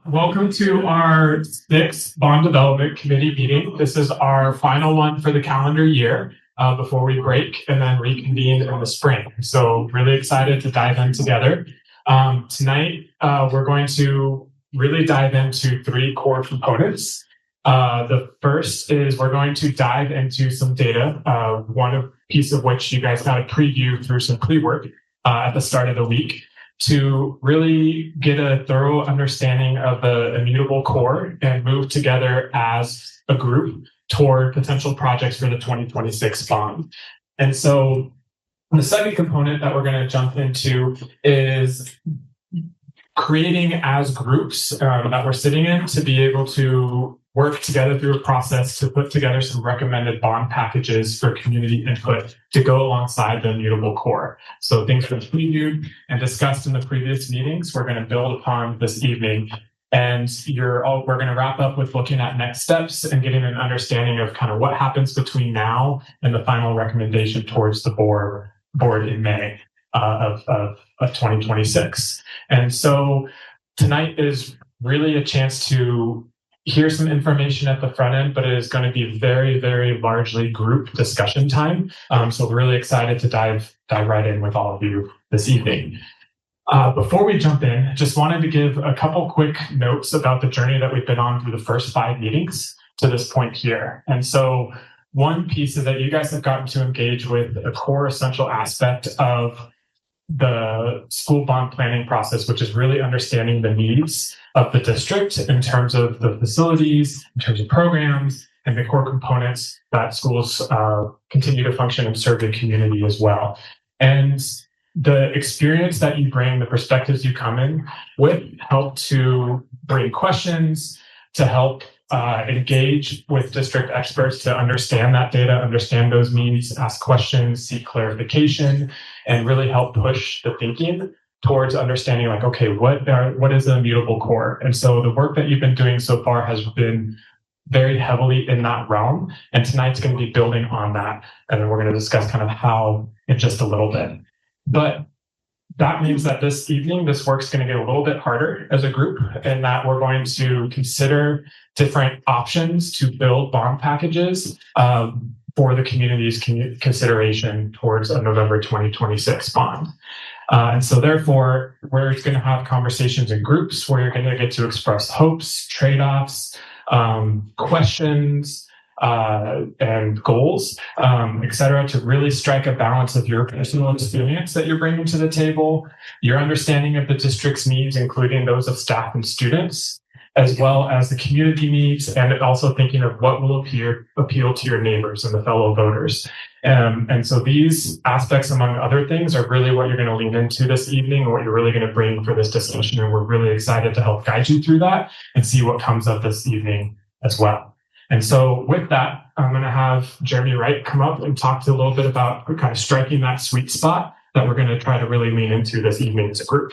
Welcome to our sixth Bond Development Committee meeting. This is our final one for the calendar year before we break and then reconvene in the spring. So really excited to dive in together. Tonight, we're going to really dive into three core components. The first is we're going to dive into some data, one piece of which you guys got a preview through some pre-work at the start of the week, to really get a thorough understanding of the immutable core and move together as a group toward potential projects for the 2026 bond. And so the second component that we're going to jump into is creating as groups that we're sitting in to be able to work together through a process to put together some recommended bond packages for community input to go alongside the immutable core. So things that we previewed and discussed in the previous meetings, we're going to build upon this evening. And we're going to wrap up with looking at next steps and getting an understanding of kind of what happens between now and the final recommendation towards the board in May of 2026. And so tonight is really a chance to hear some information at the front end, but it is going to be very, very largely group discussion time. So we're really excited to dive right in with all of you this evening. Before we jump in, just wanted to give a couple quick notes about the journey that we've been on through the first 5 meetings to this point here. And so one piece is that you guys have gotten to engage with a core essential aspect of the school bond planning process, which is really understanding the needs of the district in terms of the facilities, in terms of programs, and the core components that schools continue to function and serve the community as well. And the experience that you bring, the perspectives you come in with, help to bring questions, to help engage with district experts to understand that data, understand those needs, ask questions, seek clarification, and really help push the thinking towards understanding, like, okay, what is the immutable core? And so the work that you've been doing so far has been very heavily in that realm. And tonight's going to be building on that. And then we're going to discuss kind of how in just a little bit. But that means that this evening, this work's going to get a little bit harder as a group, and that we're going to consider different options to build bond packages for the community's consideration towards a November 2026 bond. And so therefore, we're going to have conversations in groups where you're going to get to express hopes, trade-offs, questions, and goals, et cetera, to really strike a balance of your personal experience that you're bringing to the table, your understanding of the district's needs, including those of staff and students, as well as the community needs, and also thinking of what will appeal to your neighbors and the fellow voters. And so these aspects, among other things, are really what you're going to lean into this evening and what you're really going to bring for this discussion. And we're really excited to help guide you through that and see what comes of this evening as well. And so with that, I'm going to have Jeremy Wright come up and talk to a little bit about kind of striking that sweet spot that we're going to try to really lean into this evening as a group.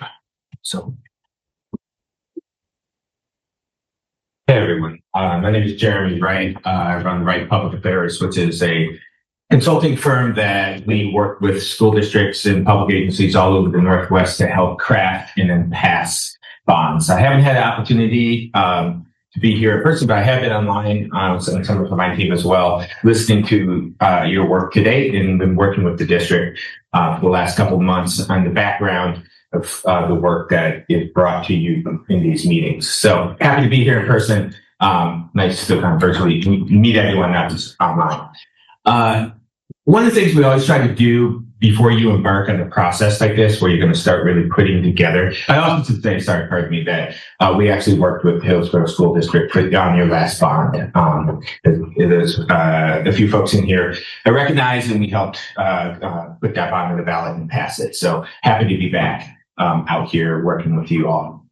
So. Hey everyone, my name is Jeremy Wright. I run Wright Public Affairs, which is a consulting firm that we work with school districts and public agencies all over the Northwest to help craft and then pass bonds. I haven't had the opportunity to be here in person, but I have been online and some of my team as well, listening to your work today and been working with the district for the last couple of months on the background of the work that is brought to you in these meetings. So happy to be here in person. Nice to kind of virtually meet everyone, not just online. One of the things we always try to do before you embark on a process like this, where you're going to start really putting together. I also should say, sorry, pardon me, that we actually worked with Hillsboro School District on your last bond. There's a few folks in here I recognize, and we helped put that bond on the ballot and pass it. So happy to be back out here working with you all.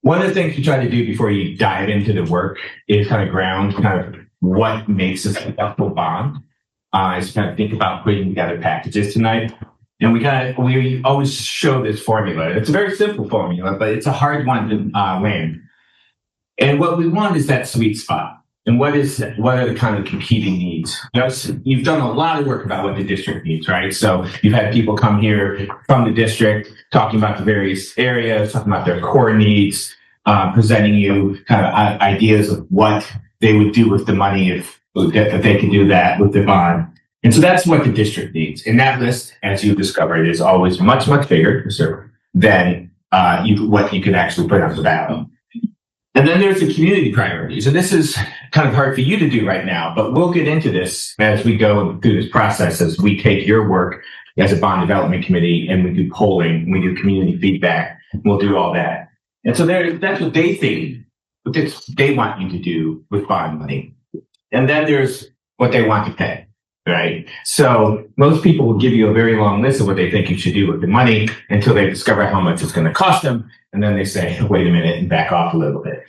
One of the things we try to do before you dive into the work is kind of ground what makes a successful bond. Is kind of think about putting together packages tonight. And we always show this formula. It's a very simple formula, but it's a hard one to land. And what we want is that sweet spot. And what are the kind of competing needs? You've done a lot of work about what the district needs, right? So you've had people come here from the district talking about the various areas, talking about their core needs, presenting you kind of ideas of what they would do with the money if they could do that with the bond. And so that's what the district needs. And that list, as you discovered, is always much, much bigger than what you can actually put on the ballot. And then there's the community priorities. And this is kind of hard for you to do right now, but we'll get into this as we go through this process, as we take your work as a bond development committee and we do polling, we do community feedback, we'll do all that. And so that's what they think, what they want you to do with bond money. And then there's what they want to pay, right? So most people will give you a very long list of what they think you should do with the money until they discover how much it's going to cost them. And then they say, wait a minute, and back off a little bit.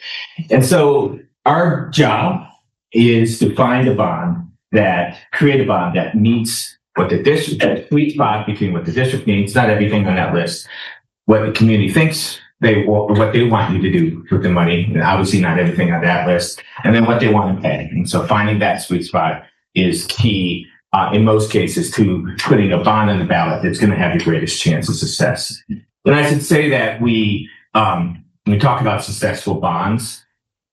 And so our job is to find create a bond that meets what the district, that sweet spot between what the district needs, not everything on that list, what the community thinks what they want you to do with the money, and obviously not everything on that list, and then what they want to pay. And so finding that sweet spot is key in most cases to putting a bond on the ballot that's going to have the greatest chance of success. And I should say that when we talk about successful bonds,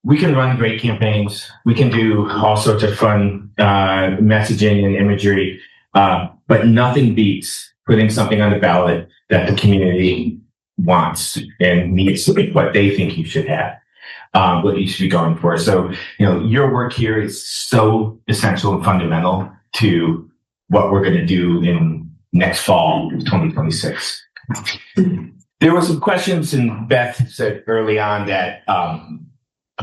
we can run great campaigns. We can do all sorts of fun messaging and imagery, but nothing beats putting something on the ballot that the community wants and needs what they think you should have, what you should be going for. So, your work here is so essential and fundamental to what we're going to do in next fall, 2026. There were some questions, and Beth said early on that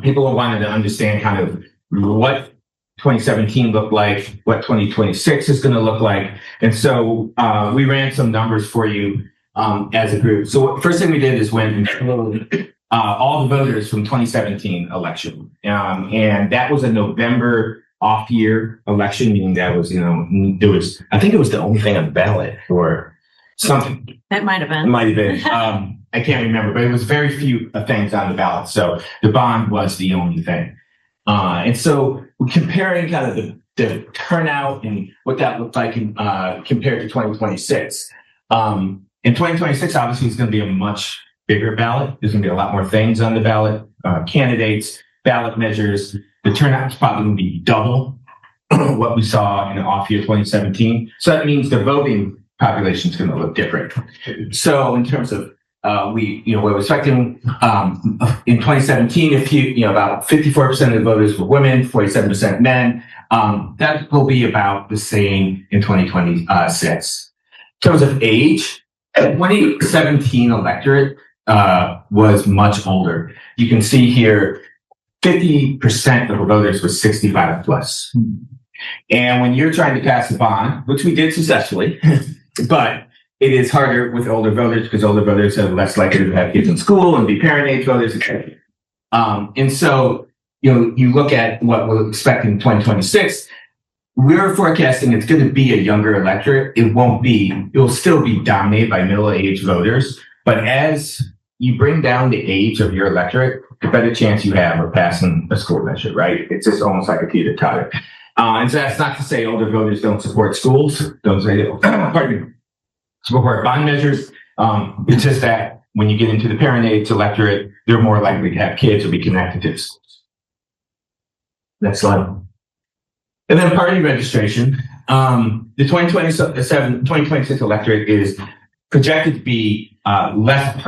people wanted to understand kind of what 2017 looked like, what 2026 is going to look like. And so we ran some numbers for you as a group. So first thing we did is went and showed all the voters from 2017 election. And that was a November off year election, meaning that was, I think it was the only thing on the ballot or something. It might have been. It might have been. I can't remember, but it was very few things on the ballot. So the bond was the only thing. And so comparing kind of the turnout and what that looked like compared to 2026. In 2026, obviously, it's going to be a much bigger ballot. There's going to be a lot more things on the ballot, candidates, ballot measures. The turnout is probably going to be double what we saw in off year 2017. So that means the voting population is going to look different. So in terms of we're expecting in 2017, about 54% of the voters were women, 47% men. That will be about the same in 2026. In terms of age, the 2017 electorate was much older. You can see here, 50% of the voters were 65 plus. And when you're trying to pass a bond, which we did successfully, but it is harder with older voters because older voters are less likely to have kids in school and be parent age voters, etc. And so, you look at what we'll expect in 2026, we're forecasting it's going to be a younger electorate. It will still be dominated by middle-aged voters. But as you bring down the age of your electorate, the better chance you have of passing a school measure, right? It's just almost like a teeter-totter. And so that's not to say older voters don't support schools, don't say that, support bond measures. It's just that when you get into the parent age electorate, they're more likely to have kids or be connected to the schools. Next slide. And then party registration. The 2026 electorate is projected to be less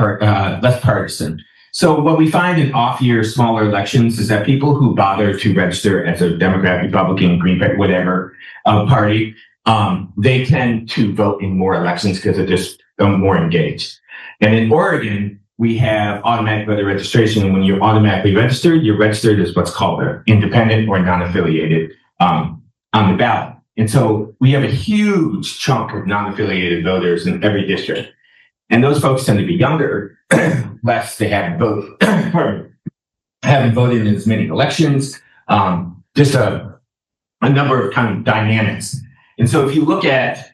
partisan. So what we find in off-year smaller elections is that people who bother to register as a Democrat, Republican, Green Party, whatever party, they tend to vote in more elections because they're just more engaged. And in Oregon, we have automatic voter registration. And when you're automatically registered, you're registered as what's called an independent or non-affiliated on the ballot. And so we have a huge chunk of non-affiliated voters in every district. And those folks tend to be younger, less they haven't voted in as many elections, just a number of kind of dynamics. And so if you look at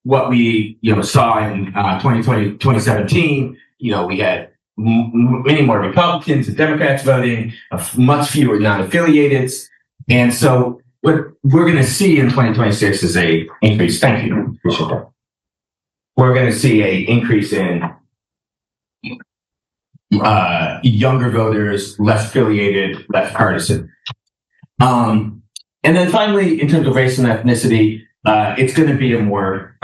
what we saw in 2017, we had many more Republicans and Democrats voting, much fewer non-affiliateds. And so what we're going to see in 2026 is a increase. Thank you. Appreciate that. We're going to see a increase in younger voters, less affiliated, less partisan. And then finally, in terms of race and ethnicity, it's going to be a more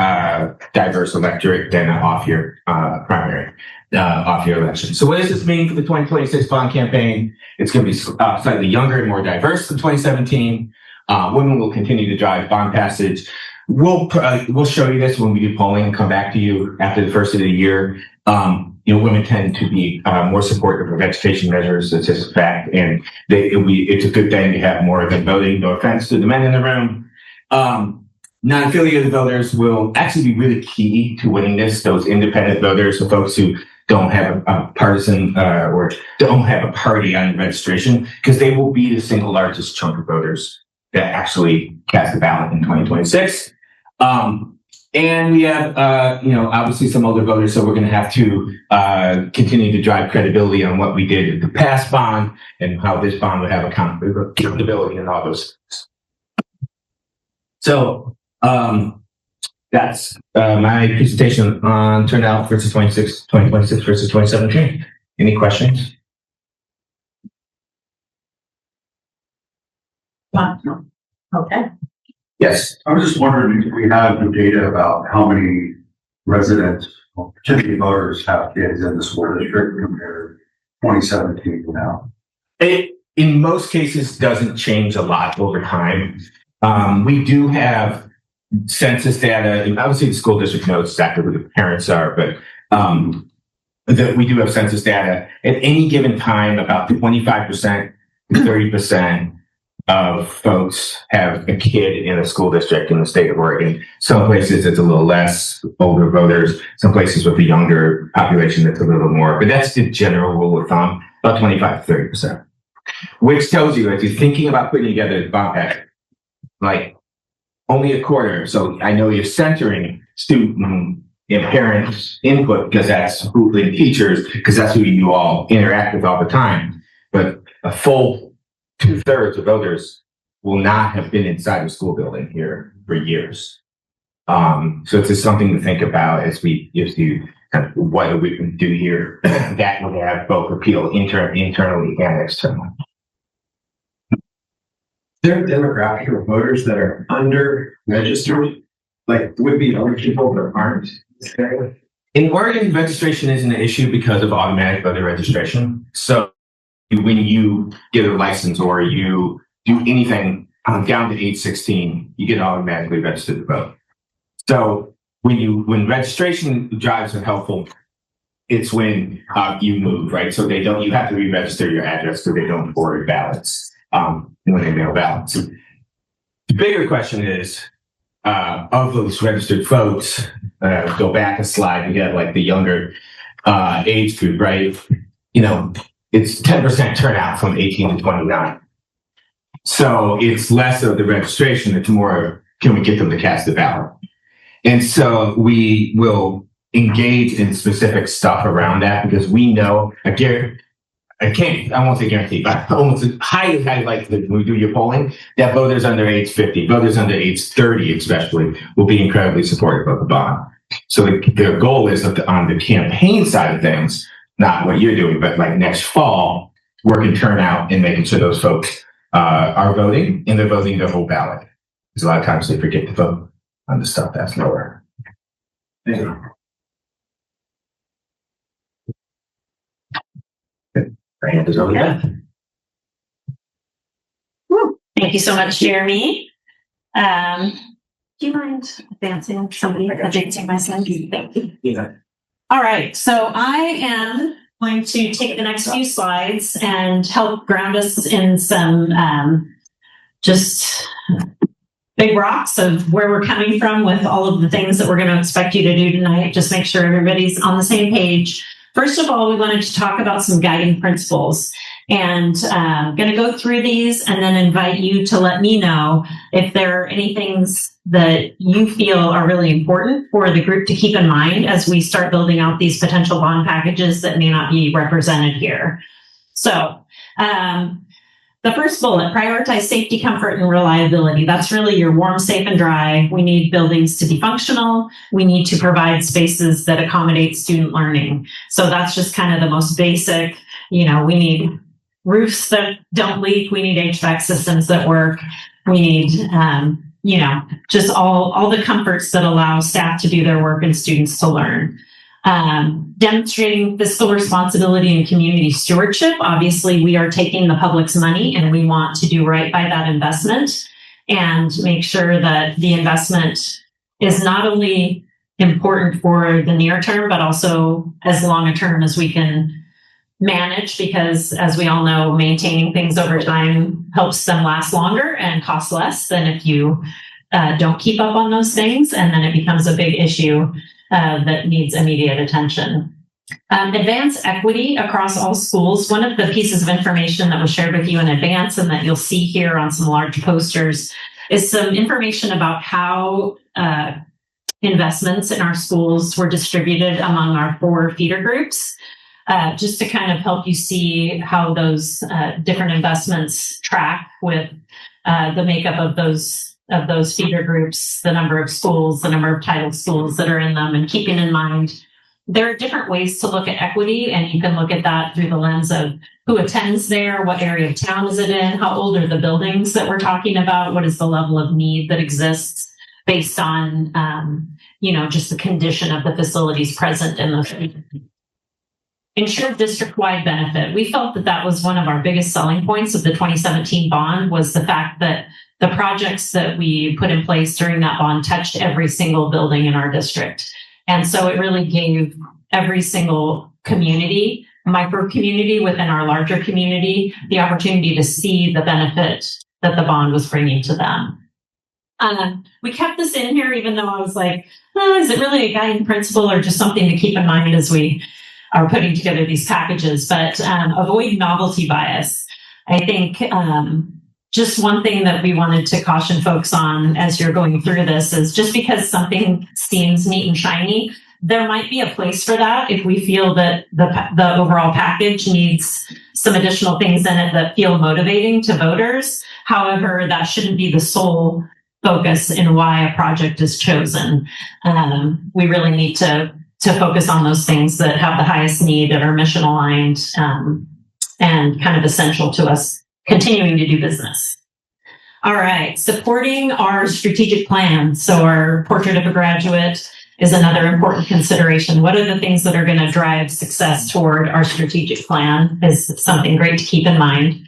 diverse electorate than an off-year primary, off-year election. So what does this mean for the 2026 bond campaign? It's going to be slightly younger and more diverse than 2017. Women will continue to drive bond passage. We'll show you this when we do polling and come back to you after the first of the year. Women tend to be more supportive of education measures. It's just a fact, and it's a good thing to have more of them voting. No offense to the men in the room. Non-affiliated voters will actually be really key to winning this. Those independent voters, the folks who don't have a partisan or don't have a party on registration, because they will be the single largest chunk of voters that actually cast a ballot in 2026. And we have, obviously some older voters, so we're going to have to continue to drive credibility on what we did with the past bond and how this bond would have accountability and all those things. So that's my presentation on turnout versus 2026 versus 2017. Any questions? Okay. Yes. I was just wondering if we have the data about how many residents, or particularly voters, have kids in the school district compared to 2017 to now. It, in most cases, doesn't change a lot over time. We do have census data, and obviously the school district knows exactly who the parents are, but we do have census data. At any given time, about 25% to 30% of folks have a kid in a school district in the state of Oregon. Some places it's a little less older voters, some places with a younger population that's a little more, but that's the general rule of thumb, about 25 to 30%. Which tells you, if you're thinking about putting together the bond package, like only a quarter. So I know you're centering student and parents input because that's who, and teachers, because that's who you all interact with all the time. But a full 2/3 of voters will not have been inside the school building here for years. So it's just something to think about as you kind of what we can do here that would have both appeal internally and externally. There are demographic of voters that are under registered, like would be other people that aren't. In Oregon, registration isn't an issue because of automatic voter registration. So when you get a license or you do anything down to age 16, you get automatically registered to vote. So when registration drives are helpful, it's when you move, right? So you have to re-register your address so they don't forward ballots when they mail ballots. The bigger question is, of those registered folks, go back a slide, we have like the younger age group, right? It's 10% turnout from 18 to 29. So it's less of the registration, it's more, can we get them to cast a ballot? And so we will engage in specific stuff around that because we know, I won't say guarantee, but almost highly likely when we do your polling, that voters under age 50, voters under age 30 especially, will be incredibly supportive of the bond. So the goal is that on the campaign side of things, not what you're doing, but like next fall, working turnout and making sure those folks are voting, and they're voting their whole ballot. Because a lot of times they forget to vote on the stuff that's lower. Thank you. Our hand is over there. Thank you so much, Jeremy. Do you mind advancing my slide? Thank you. Yeah. All right, so I am going to take the next few slides and help ground us in some just big rocks of where we're coming from with all of the things that we're going to expect you to do tonight. Just make sure everybody's on the same page. First of all, we wanted to talk about some guiding principles, and I'm going to go through these and then invite you to let me know if there are any things that you feel are really important for the group to keep in mind as we start building out these potential bond packages that may not be represented here. So the the first bullet, prioritize safety, comfort, and reliability. That's really your warm, safe, and dry. We need buildings to be functional. We need to provide spaces that accommodate student learning. So that's just kind of the most basic. We need roofs that don't leak. We need HVAC systems that work. We need, just all the comforts that allow staff to do their work and students to learn. Demonstrating fiscal responsibility and community stewardship. Obviously, we are taking the public's money and we want to do right by that investment and make sure that the investment is not only important for the near term, but also as long a term as we can manage, because as we all know, maintaining things over time helps them last longer and cost less than if you don't keep up on those things, and then it becomes a big issue that needs immediate attention. Advance equity across all schools. One of the pieces of information that was shared with you in advance and that you'll see here on some large posters is some information about how investments in our schools were distributed among our 4 feeder groups, just to kind of help you see how those different investments track with the makeup of those feeder groups, the number of schools, the number of title schools that are in them, and keeping in mind there are different ways to look at equity, and you can look at that through the lens of who attends there, what area of town is it in, how old are the buildings that we're talking about, what is the level of need that exists based on, just the condition of the facilities present in the ensure district-wide benefit. We felt that was one of our biggest selling points of the 2017 bond, was the fact that the projects that we put in place during that bond touched every single building in our district. And so it really gave every single community, micro community within our larger community, the opportunity to see the benefit that the bond was bringing to them. We kept this in here, even though I was like, is it really a guiding principle or just something to keep in mind as we are putting together these packages? But avoid novelty bias. I think just one thing that we wanted to caution folks on as you're going through this is just because something seems neat and shiny, there might be a place for that if we feel that the overall package needs some additional things in it that feel motivating to voters. However, that shouldn't be the sole focus in why a project is chosen. We really need to focus on those things that have the highest need, that are mission aligned, and kind of essential to us continuing to do business. All right, supporting our strategic plan. So our portrait of a graduate is another important consideration. What are the things that are going to drive success toward our strategic plan is something great to keep in mind.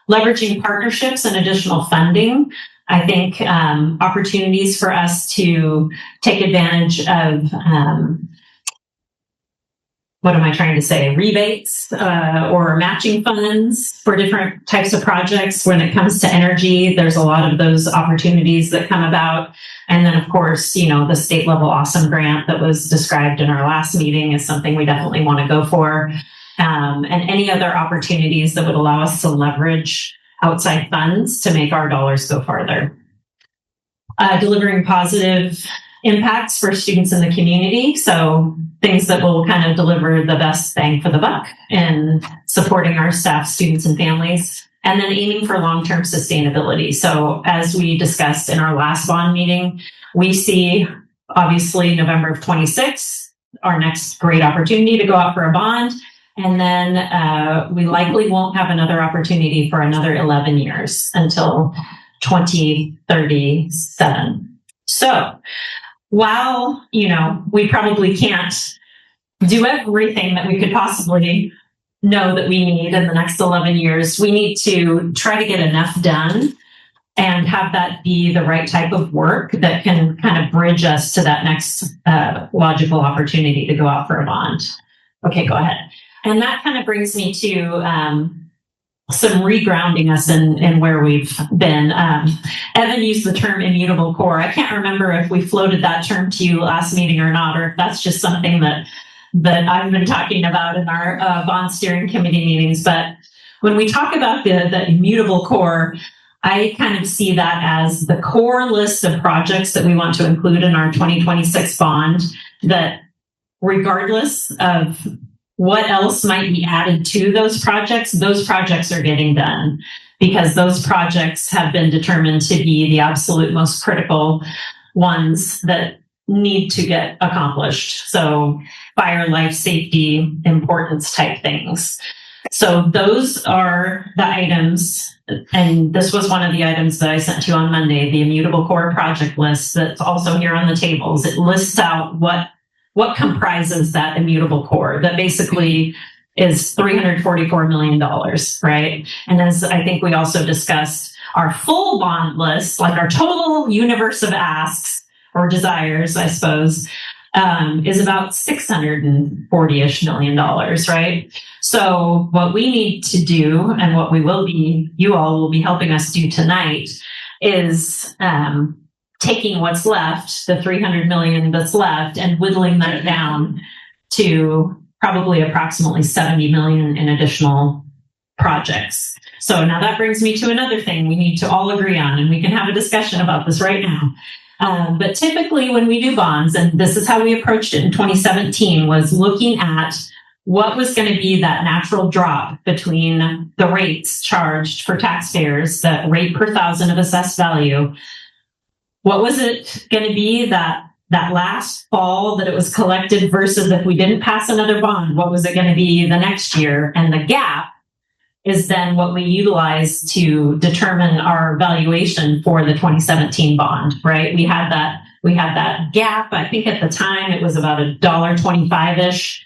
Leveraging partnerships and additional funding. I think opportunities for us to take advantage of rebates or matching funds for different types of projects. When it comes to energy, there's a lot of those opportunities that come about. And then, of course, the state level awesome grant that was described in our last meeting is something we definitely want to go for. And any other opportunities that would allow us to leverage outside funds to make our dollars go farther. Delivering positive impacts for students in the community. So things that will kind of deliver the best bang for the buck in supporting our staff, students, and families. And then aiming for long-term sustainability. So as we discussed in our last bond meeting, we see obviously November of 26, our next great opportunity to go out for a bond. And then we likely won't have another opportunity for another 11 years until 2037. So while, we probably can't do everything that we could possibly know that we need in the next 11 years, we need to try to get enough done and have that be the right type of work that can kind of bridge us to that next logical opportunity to go out for a bond. Okay, go ahead. And that kind of brings me to some regrounding us in where we've been. Evan used the term immutable core. I can't remember if we floated that term to you last meeting or not, or if that's just something that I've been talking about in our bond steering committee meetings. But when we talk about the immutable core, I kind of see that as the core list of projects that we want to include in our 2026 bond, that regardless of what else might be added to those projects are getting done, because those projects have been determined to be the absolute most critical ones that need to get accomplished. So fire, life safety, importance type things. So those are the items, and this was one of the items that I sent to you on Monday, the immutable core project list that's also here on the tables. It lists out what comprises that immutable core that basically is $344 million, right? And as I think we also discussed, our full bond list, like our total universe of asks or desires, I suppose, is about $640-ish million, right? So what we need to do, and what you all will be helping us do tonight, is taking what's left, the 300 million that's left, and whittling that down to probably approximately 70 million in additional projects. So now that brings me to another thing we need to all agree on, and we can have a discussion about this right now. But typically when we do bonds, and this is how we approached it in 2017, was looking at what was going to be that natural drop between the rates charged for taxpayers, that rate per thousand of assessed value. What was it going to be that last fall that it was collected versus if we didn't pass another bond? What was it going to be the next year? And the gap is then what we utilize to determine our valuation for the 2017 bond, right? We had that gap. I think at the time it was about $1.25-ish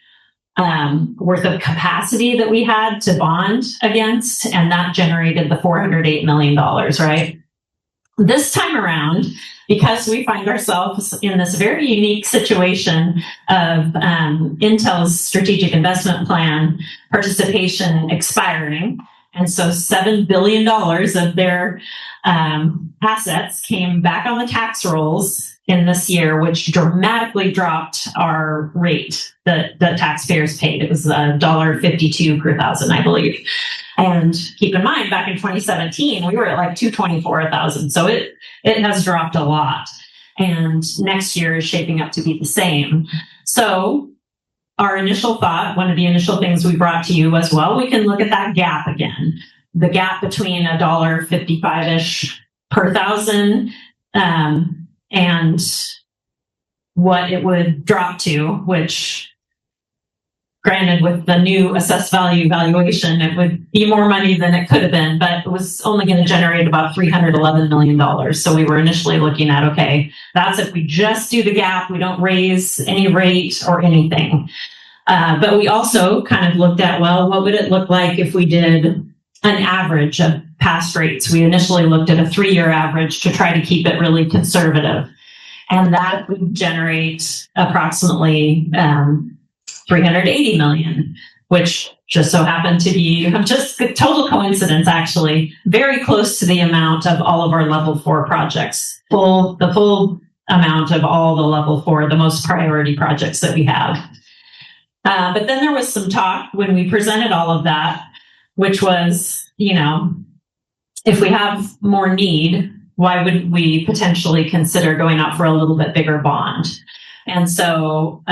worth of capacity that we had to bond against, and that generated the $408 million, right? This time around, because we find ourselves in this very unique situation of Intel's strategic investment plan participation expiring, and so $7 billion of their assets came back on the tax rolls in this year, which dramatically dropped our rate that taxpayers paid. It was $1.52 per thousand, I believe. And keep in mind, back in 2017, we were at like 224 a thousand. So it has dropped a lot. And next year is shaping up to be the same. So our initial thought, one of the initial things we brought to you as well, we can look at that gap again. The gap between $1.55-ish per thousand and what it would drop to, which, granted, with the new assessed value valuation, it would be more money than it could have been, but it was only going to generate about $311 million. So we were initially looking at, okay, that's if we just do the gap, we don't raise any rate or anything. But we also kind of looked at, well, what would it look like if we did an average of past rates? We initially looked at a 3-year average to try to keep it really conservative. And that would generate approximately 380 million, which just so happened to be just a total coincidence, actually, very close to the amount of all of our level 4 projects, the full amount of all the level 4, the most priority projects that we have. But then there was some talk when we presented all of that, which was, if we have more need, why wouldn't we potentially consider going out for a little bit bigger bond? And so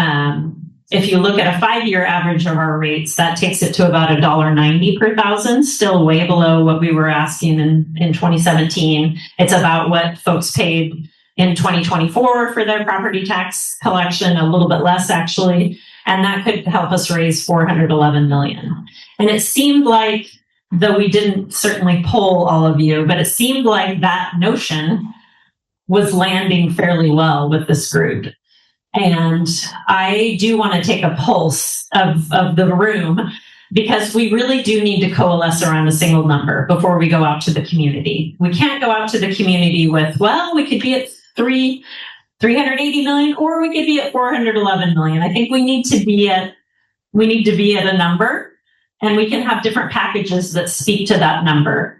if you look at a 5-year average of our rates, that takes it to about $1.90 per thousand, still way below what we were asking in 2017. It's about what folks paid in 2024 for their property tax collection, a little bit less actually, and that could help us raise $411 million. And it seemed like, though we didn't certainly poll all of you, but it seemed like that notion was landing fairly well with this group. And I do want to take a pulse of the room, because we really do need to coalesce around a single number before we go out to the community. We can't go out to the community with, well, we could be at 380 million, or we could be at 411 million. I think we need to be at a number, and we can have different packages that speak to that number.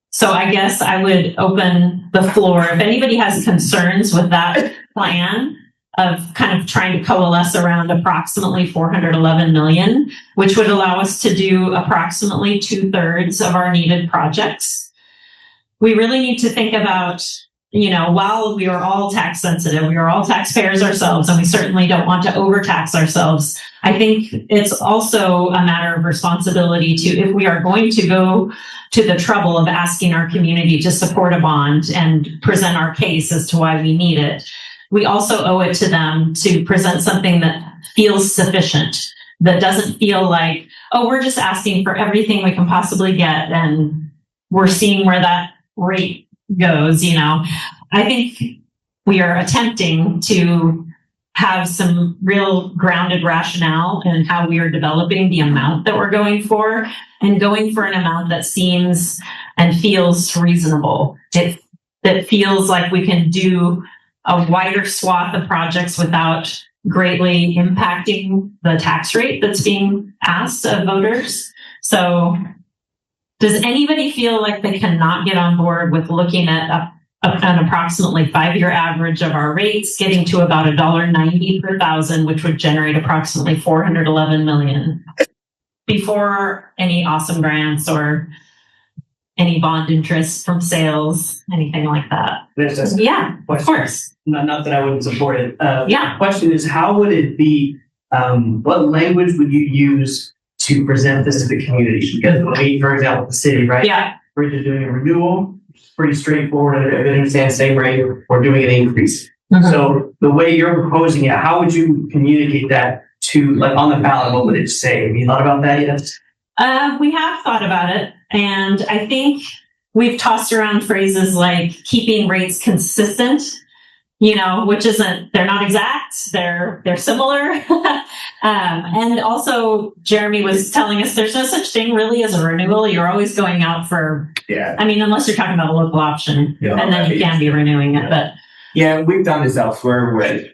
So I guess I would open the floor. If anybody has concerns with that plan of kind of trying to coalesce around approximately 411 million, which would allow us to do approximately 2/3 of our needed projects. We really need to think about while we are all tax sensitive, we are all taxpayers ourselves, and we certainly don't want to overtax ourselves. I think it's also a matter of responsibility to, if we are going to go to the trouble of asking our community to support a bond and present our case as to why we need it, we also owe it to them to present something that feels sufficient, that doesn't feel like, oh, we're just asking for everything we can possibly get and we're seeing where that rate goes. I think we are attempting to have some real grounded rationale in how we are developing the amount that we're going for, and going for an amount that seems and feels reasonable. That feels like we can do a wider swath of projects without greatly impacting the tax rate that's being asked of voters. So does anybody feel like they cannot get on board with looking at an approximately 5-year average of our rates, getting to about $1.90 per thousand, which would generate approximately $411 million before any awesome grants or any bond interest from sales, anything like that? Yeah, of course. Not that I wouldn't support it. Yeah. The question is, how would it be, what language would you use to present this to the community? Because when we, for example, the city, right? Yeah. We're just doing a renewal, it's pretty straightforward, everybody understands same rate, or doing an increase. Mhm. So the way you're proposing it, how would you communicate that to, like, on the ballot? What would it say? Have you thought about that yet? We have thought about it, and I think we've tossed around phrases like keeping rates consistent, which they're not exact, they're similar. And also Jeremy was telling us there's no such thing really as a renewal. You're always going out for, unless you're talking about a local option, and then you can be renewing it, but. Yeah, we've done this elsewhere with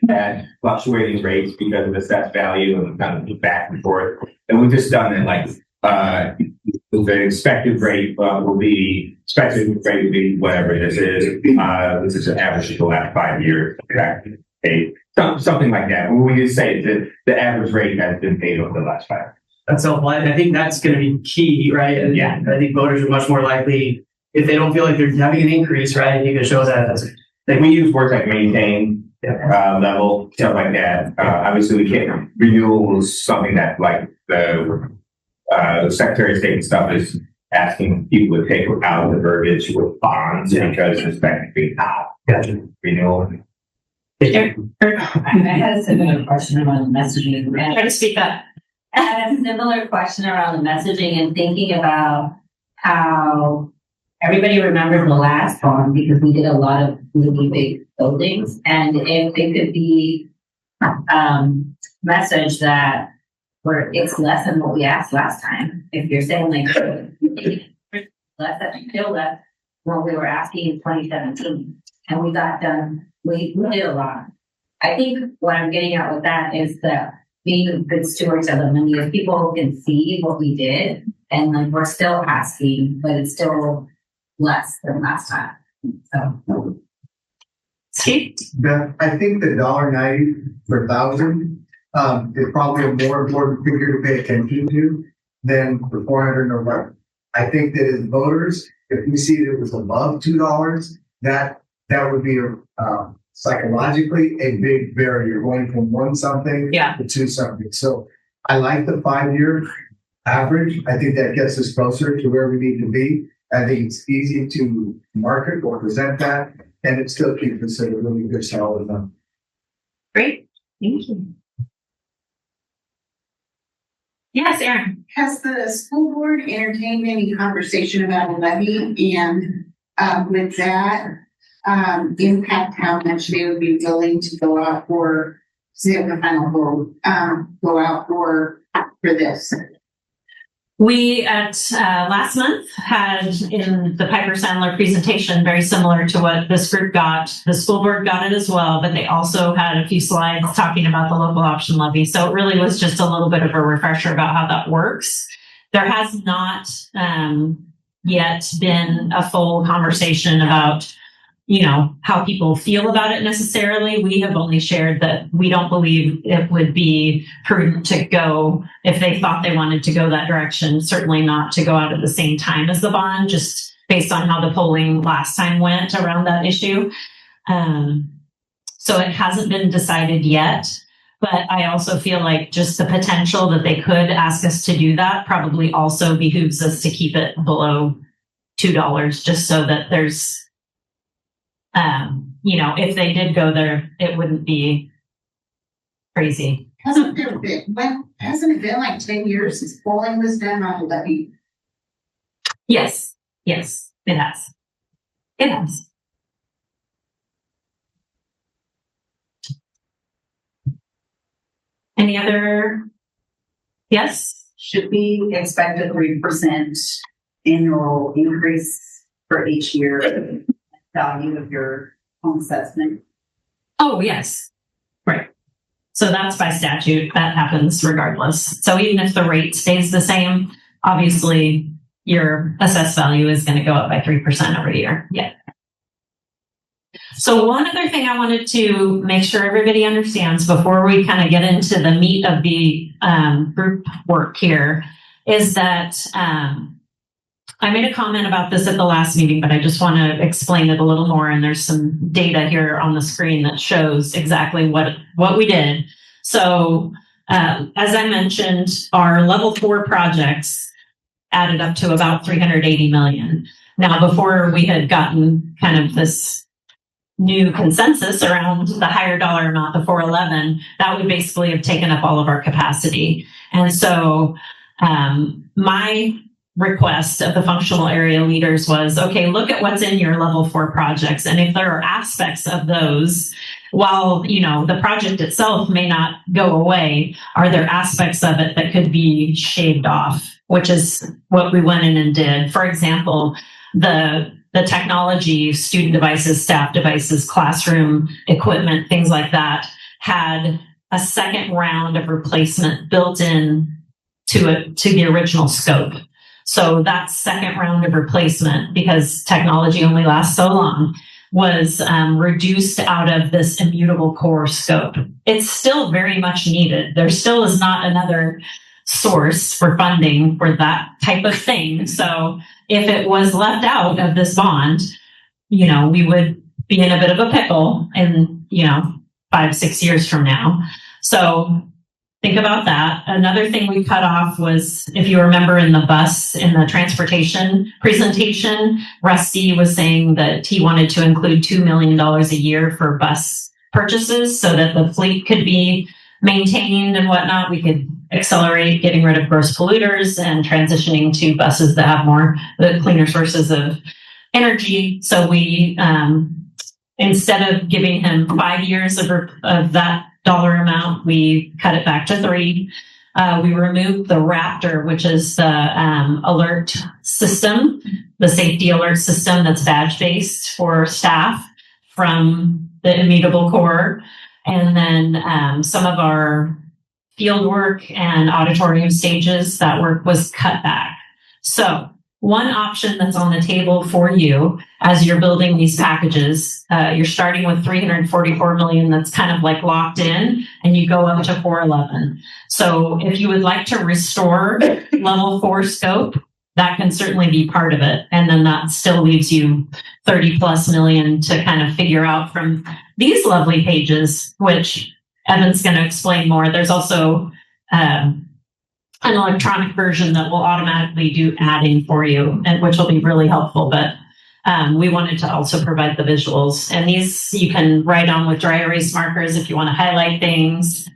fluctuating rates because of assessed value and kind of back and forth. And we've just done it like the expected rate will be whatever this is. This is an average of the last 5 years. Something like that. We just say that the average rate has been paid over the last 5 years. That's helpful. I think that's going to be key, right? And Yeah. I think voters are much more likely, if they don't feel like they're having an increase, right? You can show that. Like we use words like maintain, level, stuff like that. Obviously, we can't. Renewal is something that, like the Secretary of State and stuff is asking people to take out of the verbiage with bonds because it's technically not renewal. Sure. I had a similar question around messaging. Try to speak up. I had a similar question around the messaging and thinking about how everybody remembers the last one because we did a lot of really big buildings. And if it could be message that it's less than what we asked last time. If you're saying like less than still less what we were asking in 2017, and we got done. We did a lot. I think what I'm getting at with that is that being good stewards of the money, if people can see what we did, and like we're still asking, but it's still less than last time. So, Steve? Beth, I think the $1.90 per thousand is probably a more important figure to pay attention to than the 400 or what. I think that as voters, if we see that it was above $2, that would be psychologically a big barrier going from one something to two something. So I like the 5-year average. I think that gets us closer to where we need to be. I think it's easy to market or present that, and it still keeps us at a really good solid number. Great. Thank you. Yes, Erin. Has the school board entertained any conversation about a levy, and with that impact how much they would be willing to go out for, say the final vote, go out for this? We at last month had in the Piper Sandler presentation, very similar to what this group got. The school board got it as well, but they also had a few slides talking about the local option levy. So it really was just a little bit of a refresher about how that works. There has not yet been a full conversation about how people feel about it necessarily. We have only shared that we don't believe it would be prudent to go, if they thought they wanted to go that direction, certainly not to go out at the same time as the bond, just based on how the polling last time went around that issue. So it hasn't been decided yet, but I also feel like just the potential that they could ask us to do that probably also behooves us to keep it below $2, just so that there's, if they did go there, it wouldn't be crazy. Hasn't it been like 10 years since polling was done on the levy? Yes, it has. It has. Any other? Yes? Should we expect a 3% annual increase for each year value of your home assessment? Oh, yes. Right. So that's by statute. That happens regardless. So even if the rate stays the same, obviously your assessed value is going to go up by 3% every year. Yeah. So one other thing I wanted to make sure everybody understands before we kind of get into the meat of the group work here is that I made a comment about this at the last meeting, but I just want to explain it a little more. And there's some data here on the screen that shows exactly what we did. So as I mentioned, our level 4 projects added up to about 380 million. Now, before we had gotten kind of this new consensus around the higher dollar amount, the 411, that would basically have taken up all of our capacity. And so my request of the functional area leaders was, okay, look at what's in your level 4 projects. And if there are aspects of those, while, the project itself may not go away, are there aspects of it that could be shaved off, which is what we went in and did. For example, the technology, student devices, staff devices, classroom equipment, things like that, had a second round of replacement built in to the original scope. So that second round of replacement, because technology only lasts so long, was reduced out of this immutable core scope. It's still very much needed. There still is not another source for funding for that type of thing. So if it was left out of this bond, we would be in a bit of a pickle in, 5-6 years from now. So think about that. Another thing we cut off was, if you remember in the transportation presentation, Rusty was saying that he wanted to include $2 million a year for bus purchases so that the fleet could be maintained and whatnot. We could accelerate getting rid of gross polluters and transitioning to buses that have the cleaner sources of energy. So we, instead of giving him 5 years of that dollar amount, we cut it back to 3. We removed the Raptor, which is the alert system, the safety alert system that's badge-based for staff, from the immutable core. And then some of our field work and auditorium stages, that work was cut back. So one option that's on the table for you as you're building these packages, you're starting with 344 million that's kind of like locked in, and you go up to 411. So if you would like to restore level 4 scope, that can certainly be part of it. And then that still leaves you 30 plus million to kind of figure out from these lovely pages, which Evan's going to explain more. There's also an electronic version that will automatically do adding for you, and which will be really helpful. But we wanted to also provide the visuals, and these you can write on with dry erase markers if you want to highlight things.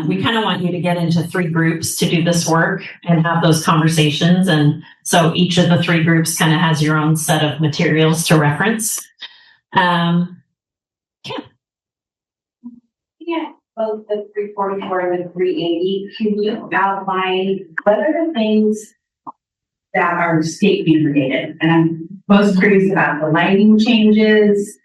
We kind of want you to get into 3 groups to do this work and have those conversations. And so each of the 3 groups kind of has your own set of materials to reference. Yeah, both the 344 and the 380. Can you outline what are the things that are state mandated? And I'm most curious about the lighting changes,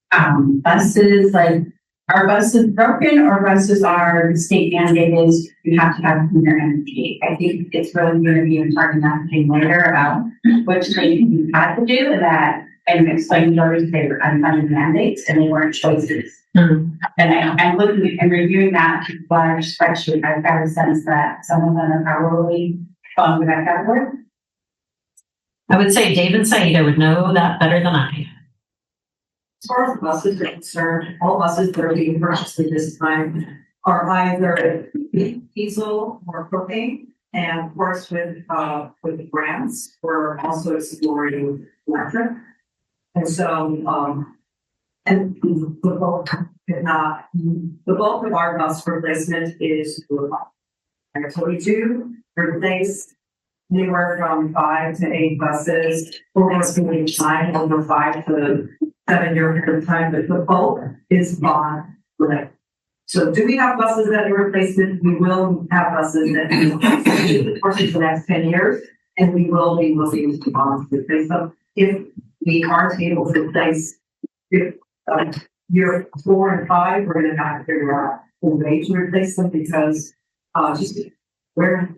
buses, like, are buses broken or buses are state mandated? You have to have cleaner energy. I think it's really going to be important messaging later about which things you had to do that, and explaining those they were unfunded mandates and they weren't choices. Mm-hmm. And I'm looking and reviewing that large spreadsheet. I've got a sense that some of them are probably falling into that category. I would say Dave and Saida would know that better than I. As far as buses are concerned, all buses that are being purchased at this time are either diesel or propane. And of course, with the grants, we're also exploring electric. And so, and the bulk, if not, the bulk of our bus replacement is I told you to replace anywhere from 5 to 8 buses over a period of time, over 5 to 7 year period of time, but the bulk is bond related. So do we have buses that are replacement? We will have buses that are for the next 10 years, and we will be looking to bonds to replace them if we aren't able to replace year 4 and 5, we're going to have to figure out a way to replace them because just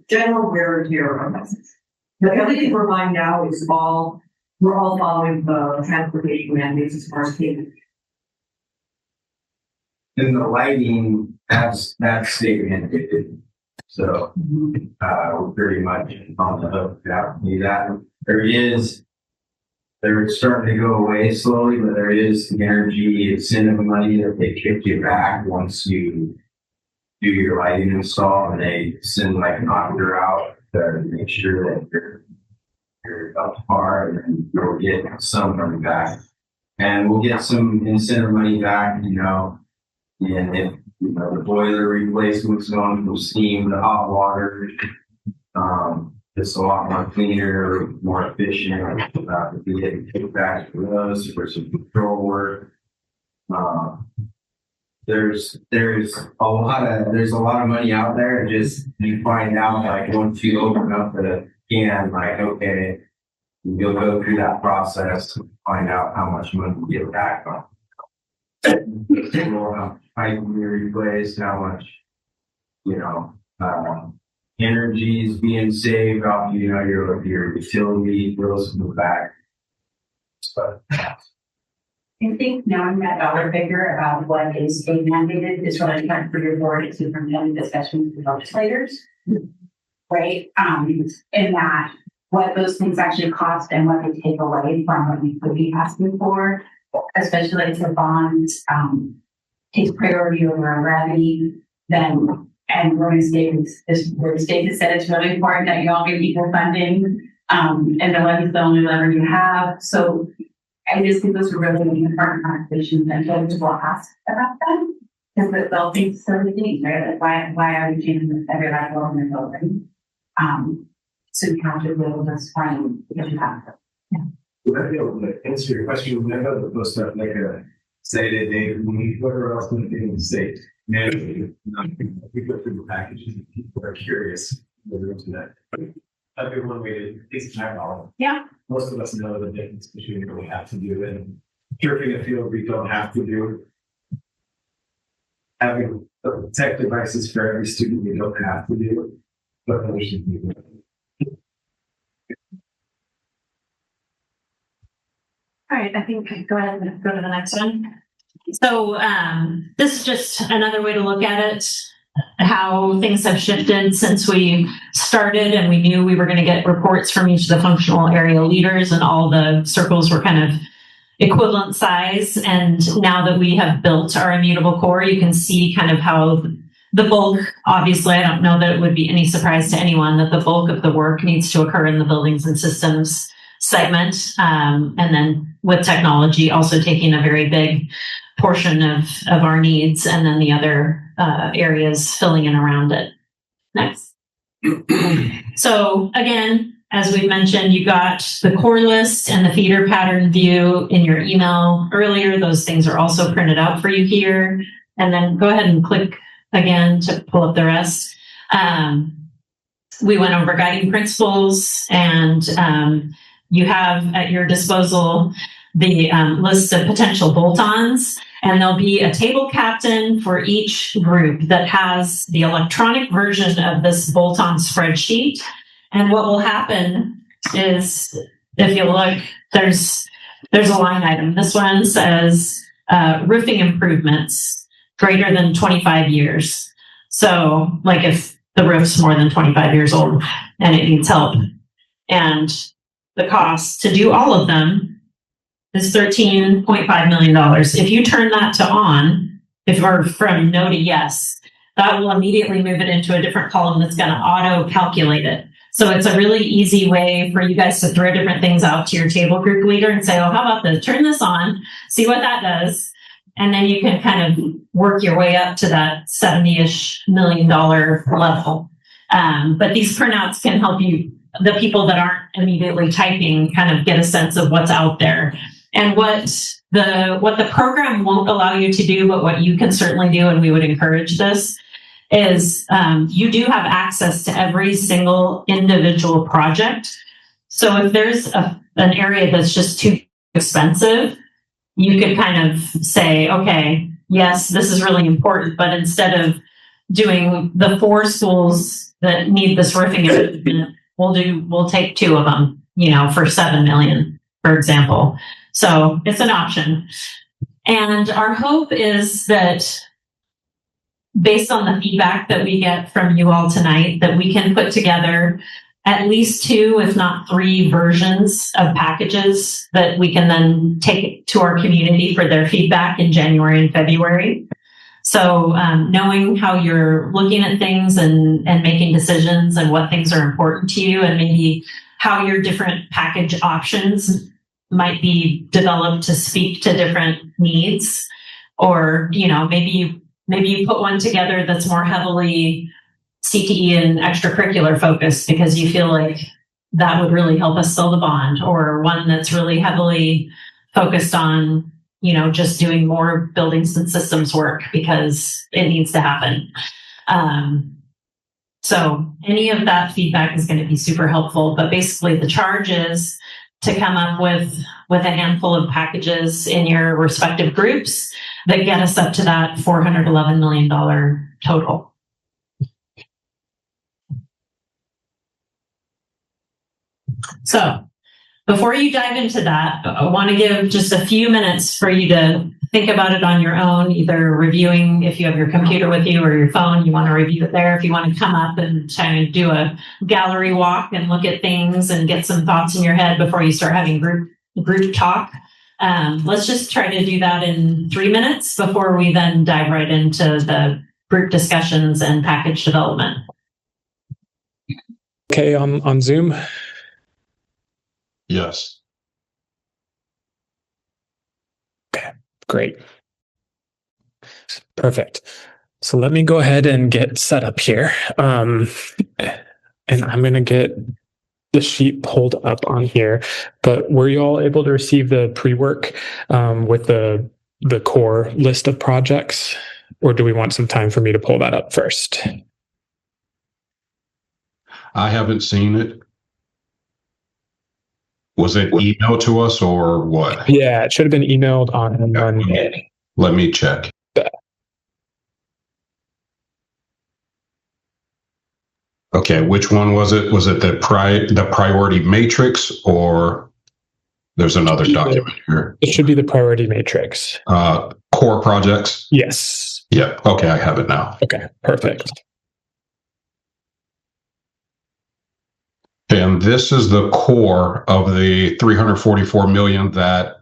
general wear and tear on buses. But everything we're buying now is we're all following the transportation mandates as far as payment. In the lighting, that's state mandated. So, we're pretty much on the hook to do that. They're starting to go away slowly, but there is the energy incentive money that they kick you back once you do your lighting install, and they send like an auditor out to make sure that you're up to par, and then you'll get some money back. And we'll get some incentive money back, and if the boiler replacement's going from steam to hot water, it's a lot more cleaner, more efficient. We get kickbacks for those for some control work. There's a lot of money out there. Just you find out like once you open up the can, like okay, you'll go through that process to find out how much money you get back on. How much you replace, how much energy is being saved off your utility bills in the back. But I think knowing that dollar figure about what is state mandated is really important for your board to bring in discussions with legislators, right? In that what those things actually cost and what they take away from what we could be asking for, especially if the bonds takes priority over our revenue, then and we're going to state has said it's really important that you all get equal funding, and the levy is the only lever you have. So I just think those are really important conversations and judges will ask about them because they'll think so many things, right? Like why are we changing this every level in the building? So you have to be able to explain because you have to. Yeah. Would I be able to answer your question? Would I be able to post up like a say that they whatever else would be in the state? We go through the packages and people are curious. We'll go to that. That'd be one way to at least know. Yeah. Most of us know the difference between what we have to do and turfing a field we don't have to do. Having tech devices for every student we don't have to do, but others should do. All right, I think go ahead and go to the next one. So this is just another way to look at it, how things have shifted since we started and we knew we were going to get reports from each of the functional area leaders and all the circles were kind of equivalent size. And now that we have built our immutable core, you can see kind of how the bulk, obviously, I don't know that it would be any surprise to anyone that the bulk of the work needs to occur in the buildings and systems segment. And then with technology also taking a very big portion of our needs and then the other areas filling in around it. Next. So again, as we've mentioned, you got the core list and the feeder pattern view in your email earlier. Those things are also printed out for you here. And then go ahead and click again to pull up the rest. We went over guiding principles and you have at your disposal the list of potential bolt-ons, and there'll be a table captain for each group that has the electronic version of this bolt-on spreadsheet. And what will happen is, if you look, there's a line item. This one says roofing improvements greater than 25 years. So like if the roof's more than 25 years old and it needs help. And the cost to do all of them is $13.5 million. If you turn that to on, or from no to yes, that will immediately move it into a different column that's going to auto calculate it. So it's a really easy way for you guys to throw different things out to your table group leader and say, oh, how about this? Turn this on, see what that does. And then you can kind of work your way up to that $70-ish million level. But these printouts can help you, the people that aren't immediately typing, kind of get a sense of what's out there. And what the program won't allow you to do, but what you can certainly do, and we would encourage this, is you do have access to every single individual project. So if there's an area that's just too expensive, you could kind of say, okay, yes, this is really important, but instead of doing the 4 schools that need this roofing improvement, we'll take 2 of them, for $7 million, for example. So it's an option. And our hope is that based on the feedback that we get from you all tonight, that we can put together at least 2, if not 3 versions of packages that we can then take to our community for their feedback in January and February. So knowing how you're looking at things and making decisions and what things are important to you, and maybe how your different package options might be developed to speak to different needs, or maybe you put one together that's more heavily CTE and extracurricular focused because you feel like that would really help us sell the bond, or one that's really heavily focused on, just doing more buildings and systems work because it needs to happen. So any of that feedback is going to be super helpful, but basically the charge is to come up with a handful of packages in your respective groups that get us up to that $411 million total. So before you dive into that, I want to give just a few minutes for you to think about it on your own, either reviewing if you have your computer with you or your phone, you want to review it there. If you want to come up and kind of do a gallery walk and look at things and get some thoughts in your head before you start having group talk. Let's just try to do that in 3 minutes before we then dive right into the group discussions and package development. Okay, on Zoom. Yes. Okay, great. Perfect. So let me go ahead and get set up here. And I'm going to get the sheet pulled up on here. But were you all able to receive the pre-work with the core list of projects? Or do we want some time for me to pull that up first? I haven't seen it. Was it emailed to us or what? Yeah, it should have been emailed on Monday. Let me check. Okay, which one was it? Was it the priority matrix, or there's another document here? It should be the priority matrix. Core projects? Yes. Yep. Okay, I have it now. Okay, perfect. And this is the core of the 344 million that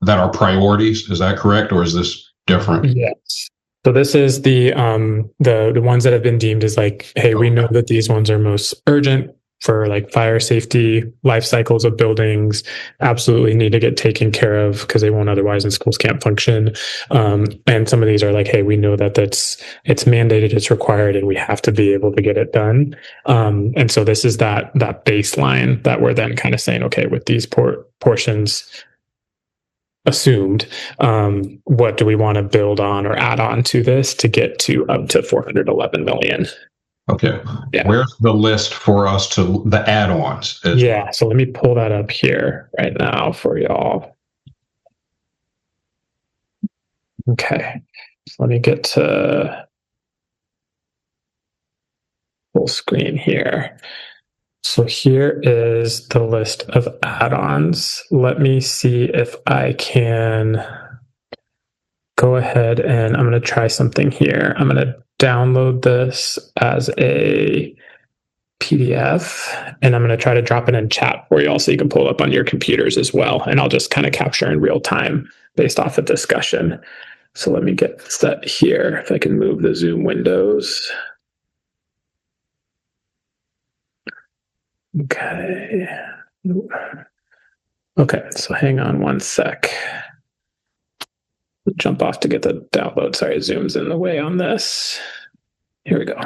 are priorities. Is that correct, or is this different? Yes. So this is the ones that have been deemed as like, hey, we know that these ones are most urgent for like fire safety, life cycles of buildings, absolutely need to get taken care of because they won't otherwise and schools can't function. And some of these are like, hey, we know that it's mandated, it's required, and we have to be able to get it done. And so this is that baseline that we're then kind of saying, okay, with these portions assumed, what do we want to build on or add on to this to get to up to 411 million? Okay. Yeah. Where's the list for us to the add-ons? Yeah. So let me pull that up here right now for y'all. Okay. So let me get to full screen here. So here is the list of add-ons. Let me see if I can go ahead and I'm going to try something here. I'm going to download this as a PDF, and I'm going to try to drop it in chat for you all so you can pull it up on your computers as well. And I'll just kind of capture in real time based off of discussion. So let me get set here. If I can move the Zoom windows. Okay. Okay, so hang on one sec. Jump off to get the download. Sorry, Zoom's in the way on this. Here we go.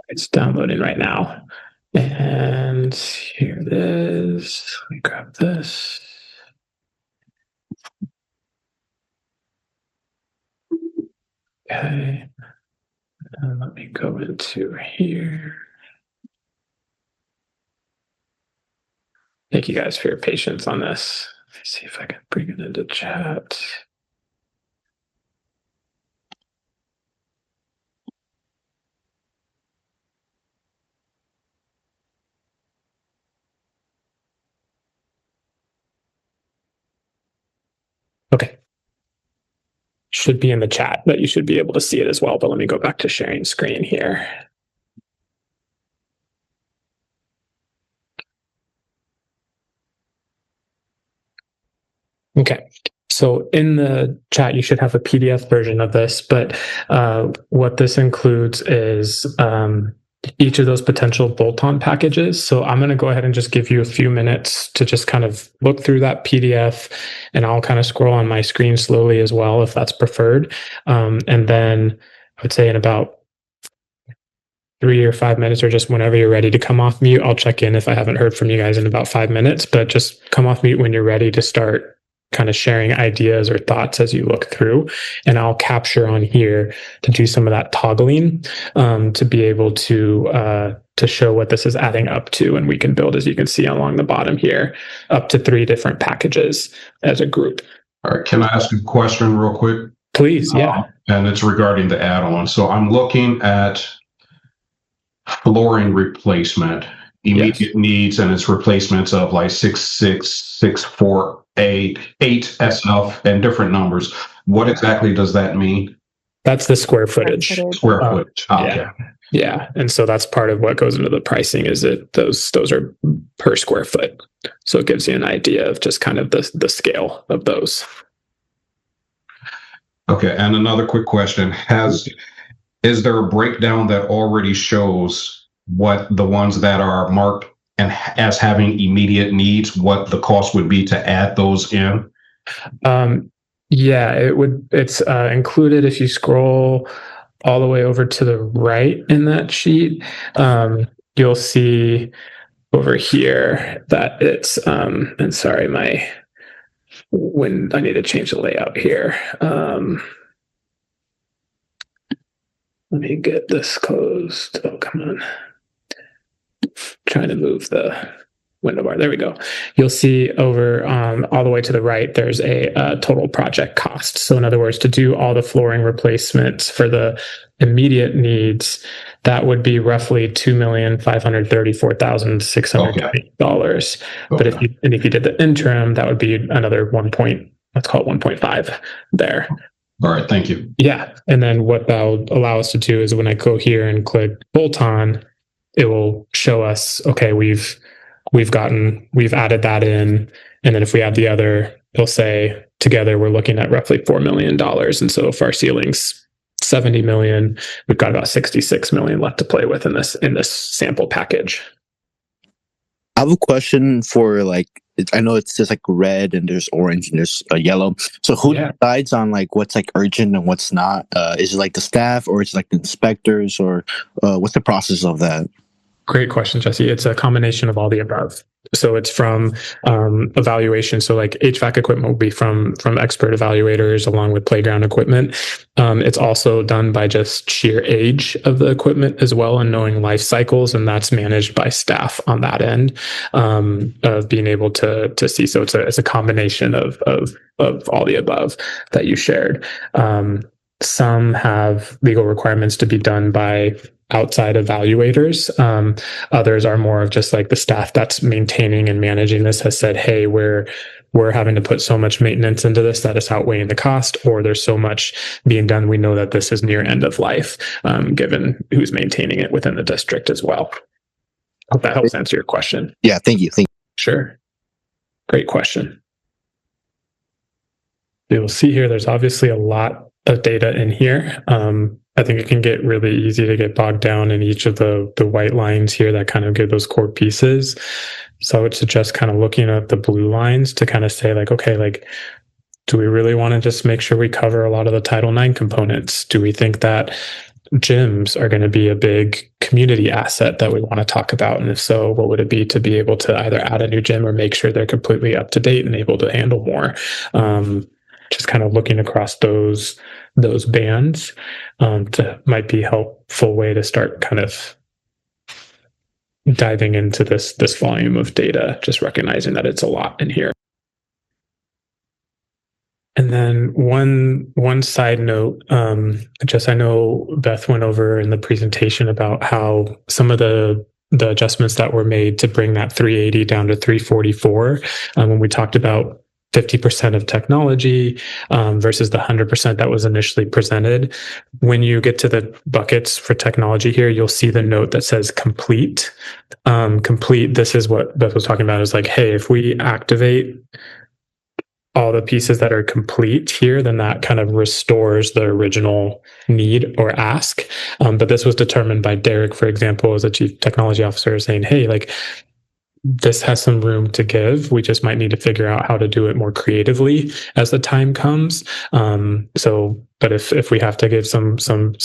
It's downloading right now. And here it is. Let me grab this. Okay. And let me go into here. Thank you guys for your patience on this. Let's see if I can bring it into chat. Okay. Should be in the chat, but you should be able to see it as well. But let me go back to sharing screen here. Okay. So in the chat, you should have a PDF version of this, but what this includes is each of those potential bolt-on packages. So I'm going to go ahead and just give you a few minutes to just kind of look through that PDF, and I'll kind of scroll on my screen slowly as well, if that's preferred. And then I would say in about 3 or 5 minutes, or just whenever you're ready to come off mute, I'll check in if I haven't heard from you guys in about 5 minutes, but just come off mute when you're ready to start kind of sharing ideas or thoughts as you look through, and I'll capture on here to do some of that toggling to be able to show what this is adding up to, and we can build, as you can see along the bottom here, up to 3 different packages as a group. All right, can I ask a question real quick? Please, yeah. And it's regarding the add-on. So I'm looking at flooring replacement, immediate needs, and its replacements of like 66648 8 SF and different numbers. What exactly does that mean? That's the square footage. Square footage. Okay. Yeah. Yeah. And so that's part of what goes into the pricing, is that those are per square foot. So it gives you an idea of just kind of the scale of those. Okay. And another quick question. Is there a breakdown that already shows what the ones that are marked and as having immediate needs, what the cost would be to add those in? Yeah, it's included if you scroll all the way over to the right in that sheet. You'll see over here that it's and sorry, when I need to change the layout here. Let me get this closed. Oh, come on. Trying to move the window bar. There we go. You'll see over all the way to the right, there's a total project cost. So in other words, to do all the flooring replacements for the immediate needs, that would be roughly $2,534,600. But if you did the interim, that would be another let's call it 1.5 there. All right, thank you. Yeah. And then what that'll allow us to do is when I go here and click bolt on, it will show us, okay, we've added that in. And then if we add the other, it'll say together we're looking at roughly $4 million. And so if our ceiling's 70 million, we've got about 66 million left to play with in this sample package. I have a question for I know it's just like red and there's orange and there's yellow. So who decides on what's urgent and what's not? Is it the staff, or is it the inspectors, or what's the process of that? Great question, Jesse. It's a combination of all the above. So it's from evaluation. So HVAC equipment will be from expert evaluators along with playground equipment. It's also done by just sheer age of the equipment as well, and knowing life cycles, and that's managed by staff on that end of being able to see. So it's a combination of all the above that you shared. Some have legal requirements to be done by outside evaluators. Others are more of just the staff that's maintaining and managing this has said, hey, we're we're having to put so much maintenance into this that it's outweighing the cost, or there's so much being done. We know that this is near end of life, given who's maintaining it within the district as well. Hope that helps answer your question. Yeah, thank you. Sure. Great question. You'll see here, there's obviously a lot of data in here. I think it can get really easy to get bogged down in each of the white lines here that kind of give those core pieces. So I would suggest kind of looking at the blue lines to kind of say like, okay, like, do we really want to just make sure we cover a lot of the Title IX components? Do we think that gyms are going to be a big community asset that we want to talk about? And if so, what would it be to be able to either add a new gym or make sure they're completely up to date and able to handle more? Just kind of looking across those bands might be a helpful way to start kind of diving into this volume of data, just recognizing that it's a lot in here. And then one side note, I know Beth went over in the presentation about how some of the adjustments that were made to bring that 380 down to 344, when we talked about 50% of technology versus the 100% that was initially presented. When you get to the buckets for technology here, you'll see the note that says complete. Complete, this is what Beth was talking about, is like, hey, if we activate all the pieces that are complete here, then that kind of restores the original need or ask. But this was determined by Derek, for example, as a chief technology officer, saying, hey, like, this has some room to give. We just might need to figure out how to do it more creatively as the time comes. But if we have to give some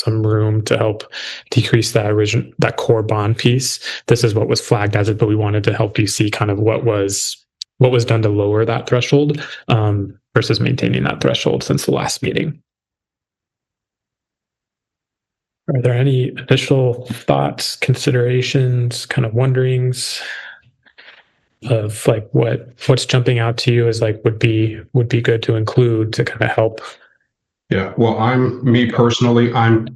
room to help decrease that core bond piece, this is what was flagged as it. But we wanted to help you see kind of what was done to lower that threshold versus maintaining that threshold since the last meeting. Are there any additional thoughts, considerations, kind of wonderings of like what's jumping out to you as like would be good to include to kind of help? Yeah, well, I'm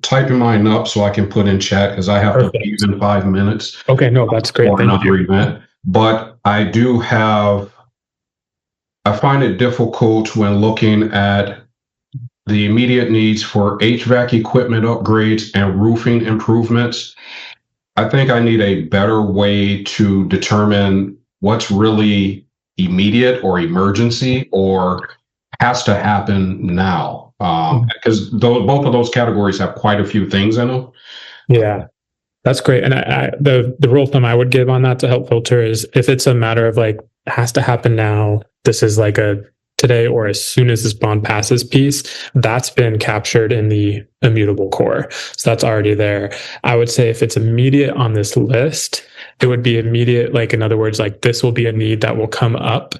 typing mine up so I can put in chat because I have to leave in 5 minutes. Okay, no, that's great. For another event. But I find it difficult when looking at the immediate needs for HVAC equipment upgrades and roofing improvements. I think I need a better way to determine what's really immediate or emergency or has to happen now. Because both of those categories have quite a few things in them. Yeah, that's great. And the rule of thumb I would give on that to help filter is if it's a matter of like has to happen now, this is like a today or as soon as this bond passes piece, that's been captured in the immutable core. So that's already there. I would say if it's immediate on this list, it would be immediate. Like in other words, like this will be a need that will come up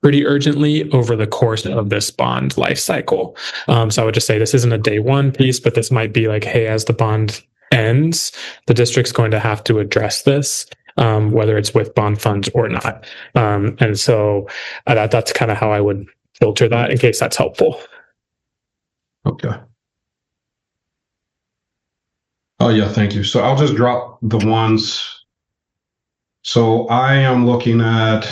pretty urgently over the course of this bond life cycle. So I would just say this isn't a day one piece, but this might be like, hey, as the bond ends, the district's going to have to address this, whether it's with bond funds or not. And so that's kind of how I would filter that in case that's helpful. Okay. Oh, yeah, thank you. So I'll just drop the ones. So I am looking at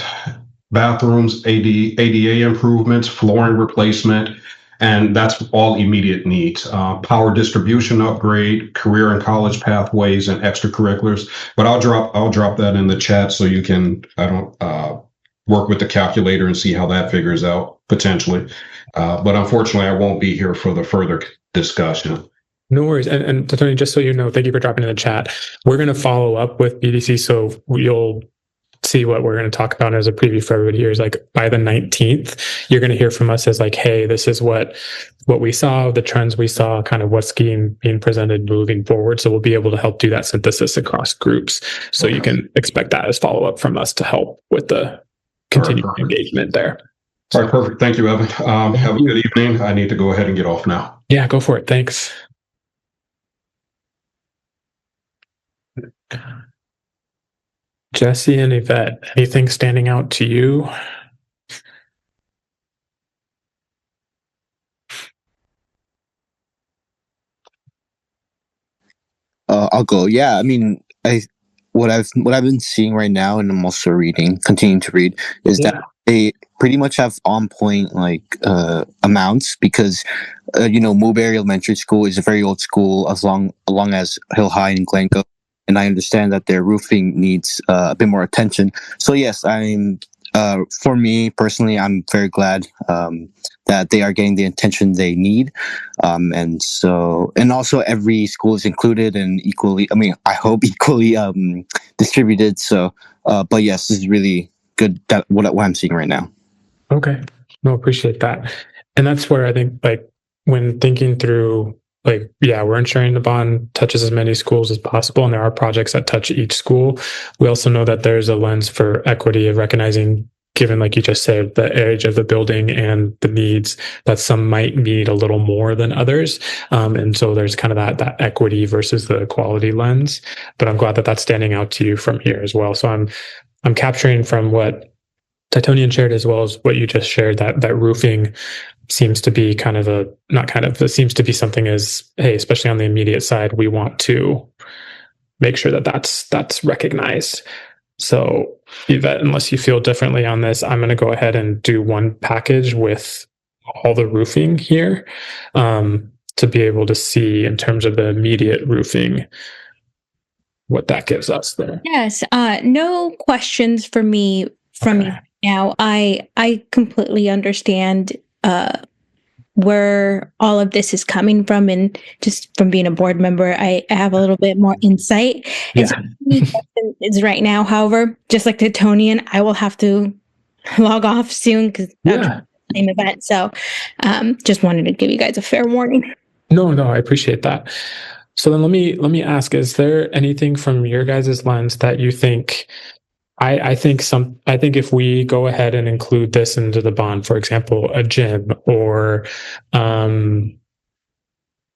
bathrooms, ADA improvements, flooring replacement, and that's all immediate needs. Power distribution upgrade, career and college pathways, and extracurriculars. But I'll drop that in the chat so you can work with the calculator and see how that figures out potentially. But unfortunately, I won't be here for the further discussion. No worries. And Tony, just so you know, thank you for dropping in the chat. We're going to follow up with BDC, so you'll see what we're going to talk about as a preview for everybody here is like by the 19th, you're going to hear from us as like, hey, this is what we saw, the trends we saw, kind of what's being presented moving forward. So we'll be able to help do that synthesis across groups. So you can expect that as follow-up from us to help with the continued engagement there. All right, perfect. Thank you, Evan. Have a good evening. I need to go ahead and get off now. Yeah, go for it. Thanks. Jesse and Yvette, anything standing out to you? I'll go. Yeah, I mean, what I've been seeing right now, and I'm also continuing to read, is that they pretty much have on point like amounts because Mulberry Elementary School is a very old school as long as Hill High and Glencoe, and I understand that their roofing needs a bit more attention. So yes, I'm for me personally, I'm very glad that they are getting the attention they need, and also every school is included and equally. I mean, I hope equally distributed. So, but yes, this is really good that what I'm seeing right now. Okay. No, appreciate that. And that's where I think like when thinking through like, yeah, we're ensuring the bond touches as many schools as possible. And there are projects that touch each school. We also know that there's a lens for equity of recognizing, given like you just said, the age of the building and the needs, that some might need a little more than others. And so there's kind of that equity versus the quality lens. But I'm glad that that's standing out to you from here as well. So I'm capturing from what Titonian shared as well as what you just shared, that roofing seems to be kind of that seems to be something as, hey, especially on the immediate side, we want to make sure that that's recognized. So Yvette, unless you feel differently on this, I'm going to go ahead and do one package with all the roofing here, to be able to see in terms of the immediate roofing what that gives us there. Yes, no questions for me from you now. I completely understand where all of this is coming from, and just from being a board member, I have a little bit more insight. And so any question is right now. However, just like the Tonian, I will have to log off soon because same event. So just wanted to give you guys a fair warning. No, I appreciate that. So then let me ask, is there anything from your guys' lens that you think I think if we go ahead and include this into the bond, for example, a gym or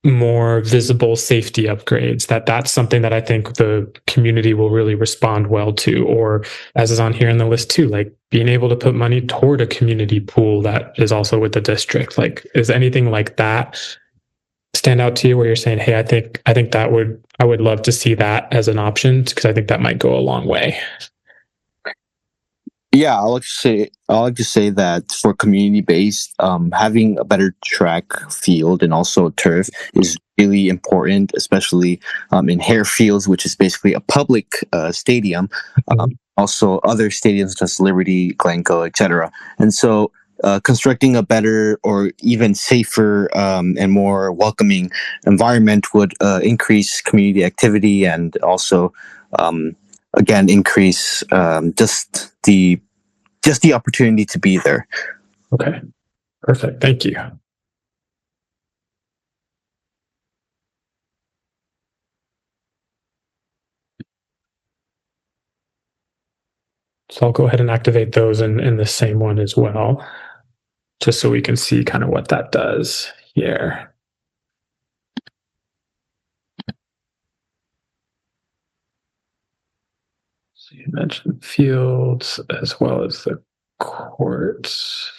more visible safety upgrades, that's something that I think the community will really respond well to, or as is on here in the list too, like being able to put money toward a community pool that is also with the district. Like, is anything like that stand out to you where you're saying, hey, I think I would love to see that as an option, because I think that might go a long way. Yeah, I like to say that for community based, having a better track field and also turf is really important, especially in Hare Fields, which is basically a public stadium. Also, other stadiums such as Liberty, Glencoe, etc. And so, constructing a better or even safer and more welcoming environment would increase community activity and also, again, increase just the opportunity to be there. Okay, perfect. Thank you. So I'll go ahead and activate those in the same one as well, just so we can see kind of what that does here. So you mentioned fields as well as the courts.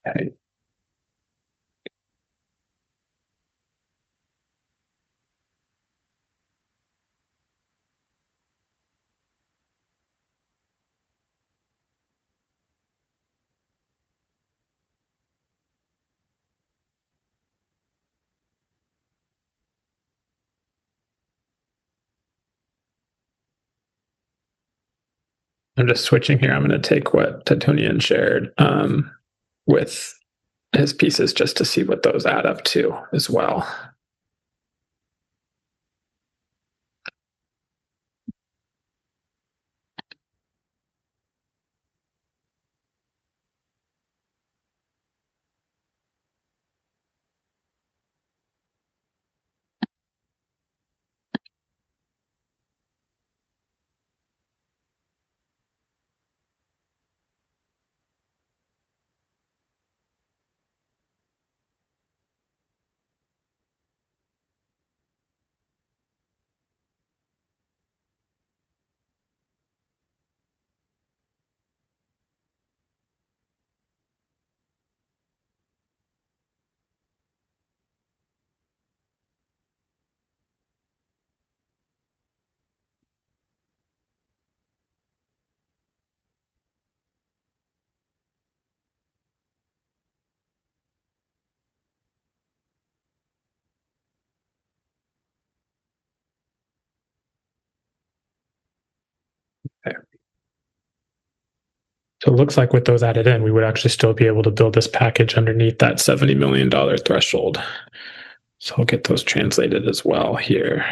Okay. I'm just switching here. I'm going to take what Titonian shared with his pieces just to see what those add up to as well. So it looks like with those added in, we would actually still be able to build this package underneath that $70 million threshold. So I'll get those translated as well here.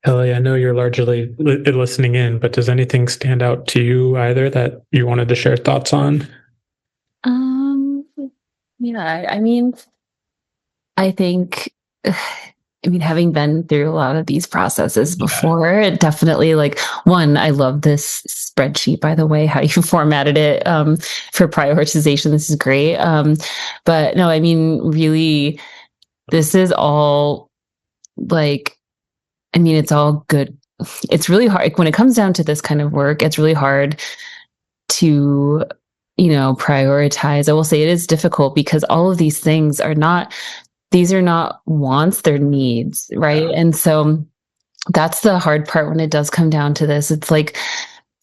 Ellie, I know you're largely listening in, but does anything stand out to you either that you wanted to share thoughts on? Yeah, I mean, I think, I mean, having been through a lot of these processes before, it definitely like one, I love this spreadsheet, by the way, how you formatted it for prioritization. This is great. But no, I mean, really, this is all like, I mean, it's all good. It's really hard when it comes down to this kind of work. It's really hard to, prioritize. I will say it is difficult because all of these things are not, these are not wants, they're needs, right? And so that's the hard part when it does come down to this. It's like,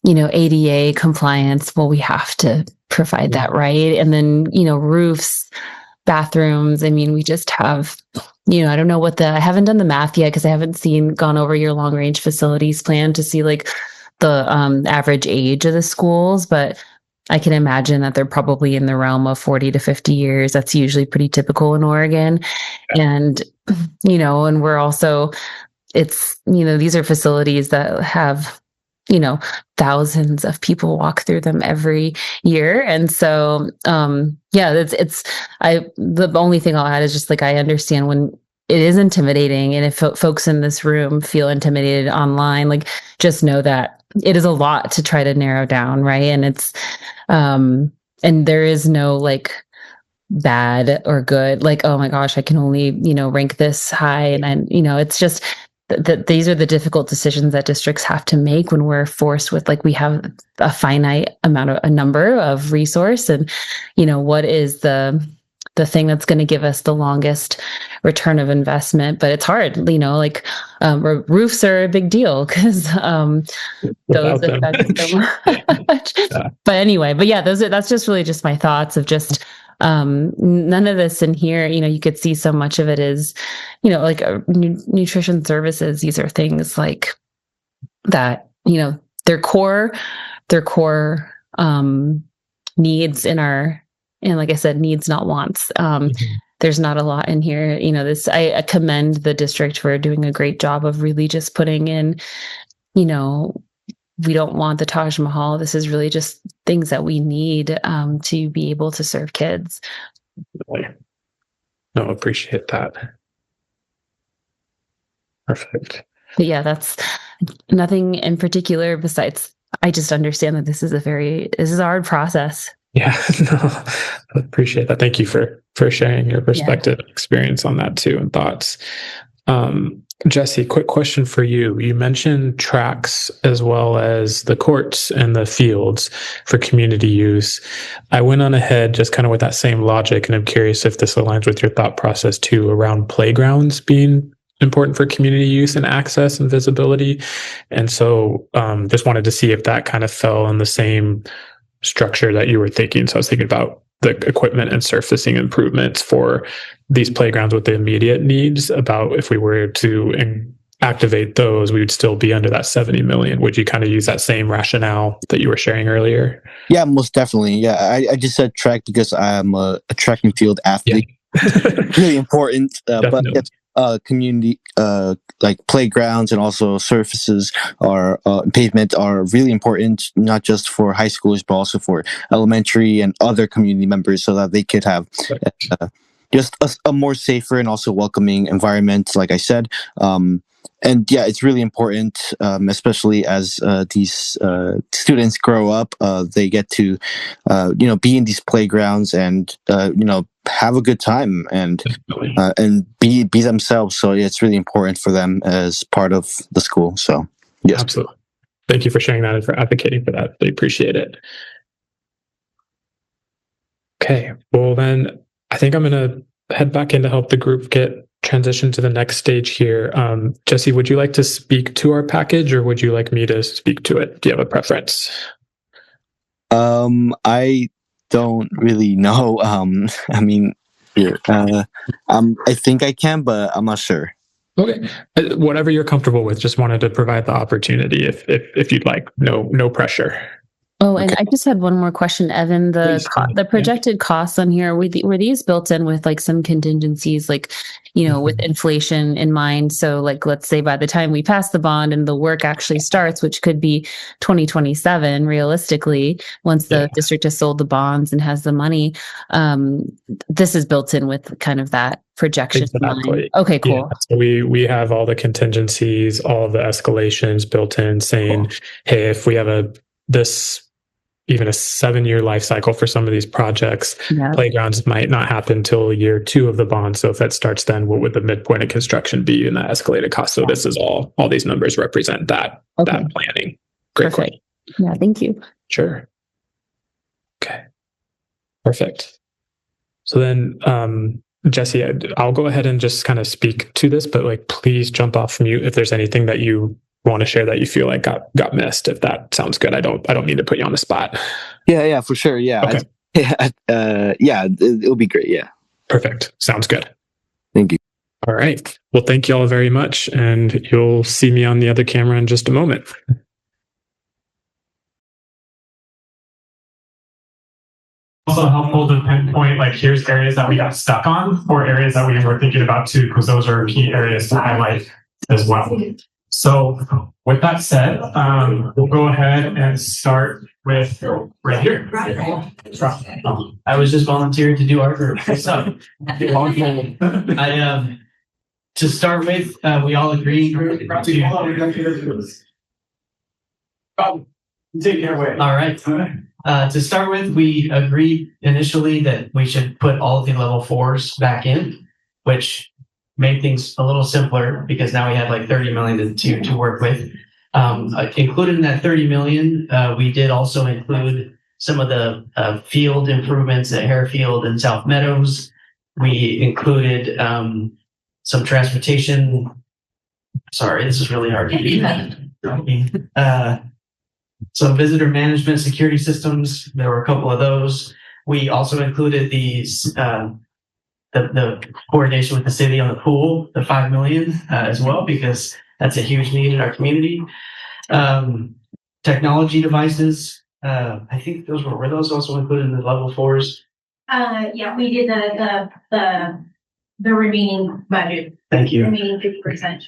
ADA compliance. Well, we have to provide that, right? And then, roofs, bathrooms. I mean, we just have, I don't know I haven't done the math yet because I haven't gone over your long range facilities plan to see like the average age of the schools, but I can imagine that they're probably in the realm of 40 to 50 years. That's usually pretty typical in Oregon. And, and we're also, these are facilities that have, thousands of people walk through them every year. And so, the only thing I'll add is just like, I understand when it is intimidating. And if folks in this room feel intimidated online, like just know that it is a lot to try to narrow down. Right. And it's, and there is no like bad or good, like, oh my gosh, I can only, rank this high. And then, it's just, that these are the difficult decisions that districts have to make when we're forced with like we have a finite a number of resource and what is the thing that's going to give us the longest return of investment. But it's hard, like roofs are a big deal because those affect so much. But anyway, that's just really just my thoughts of just none of this in here, you could see so much of it is, like nutrition services. These are things like that, their core needs and like I said, needs, not wants. There's not a lot in here, I commend the district for doing a great job of really just putting in, we don't want the Taj Mahal. This is really just things that we need to be able to serve kids. No, appreciate that. Perfect. But yeah, that's nothing in particular besides I just understand that this is a hard process. Yeah, no, I appreciate that. Thank you for sharing your perspective and experience on that too and thoughts. Jesse, quick question for you. You mentioned tracks as well as the courts and the fields for community use. I went on ahead just kind of with that same logic, and I'm curious if this aligns with your thought process too around playgrounds being important for community use and access and visibility. And so just wanted to see if that kind of fell in the same structure that you were thinking. So I was thinking about the equipment and surfacing improvements for these playgrounds with the immediate needs, about if we were to activate those, we would still be under that 70 million. Would you kind of use that same rationale that you were sharing earlier? Yeah, most definitely. Yeah, I just said track because I'm a track and field athlete. Yeah. Really important. But community like playgrounds and also surfaces or pavement are really important, not just for high schoolers but also for elementary and other community members, so that they could have just a more safer and also welcoming environment, like I said. And yeah, it's really important, especially as these students grow up. They get to, be in these playgrounds and have a good time and be themselves. So yeah, it's really important for them as part of the school. So yes, absolutely. Thank you for sharing that and for advocating for that. We appreciate it. Okay, well then I think I'm going to head back in to help the group get transition to the next stage here. Jesse, would you like to speak to our package, or would you like me to speak to it? Do you have a preference? I don't really know. I mean, yeah, I think I can, but I'm not sure. Okay, whatever you're comfortable with. Just wanted to provide the opportunity if you'd like. No pressure. Oh, and I just had one more question, Evan. The projected costs on here, were these built in with like some contingencies, like, with inflation in mind? So like, let's say by the time we pass the bond and the work actually starts, which could be 2027, realistically, once the district has sold the bonds and has the money, this is built in with kind of that projection in mind. Okay, cool. Yeah, so we have all the contingencies, all the escalations built in, saying, hey, if we have even a 7-year life cycle for some of these projects, playgrounds might not happen until year 2 of the bond. So if that starts then, what would the midpoint of construction be in that escalated cost? So this is all these numbers represent that planning. Great. Perfect. Yeah, thank you. Sure. Okay. Perfect. So then, Jesse, I'll go ahead and just kind of speak to this, but like, please jump off mute if there's anything that you want to share that you feel like got missed. If that sounds good, I don't mean to put you on the spot. Yeah, for sure. Yeah. Okay. It'll be great. Yeah. Perfect. Sounds good. Thank you. All right. Well, thank you all very much, and you'll see me on the other camera in just a moment. Also helpful to pinpoint, like, here's areas that we got stuck on or areas that we were thinking about too, because those are key areas to highlight as well. So with that said, we'll go ahead and start with right here. I was just volunteering to do our group. What's up? To start with, we all agree. Take it away. All right. To start with, we agreed initially that we should put all of the level 4s back in, which made things a little simpler because now we had like 30 million to work with. Included in that 30 million, we did also include some of the field improvements at Harefield and South Meadows. We included some transportation. Sorry, this is really hard to read. Some visitor management security systems. There were a couple of those. We also included the coordination with the city on the pool, the 5 million as well, because that's a huge need in our community. Technology devices. I think were those also included in the level 4s? Yeah, we did the remaining budget. Thank you. Remaining 50%.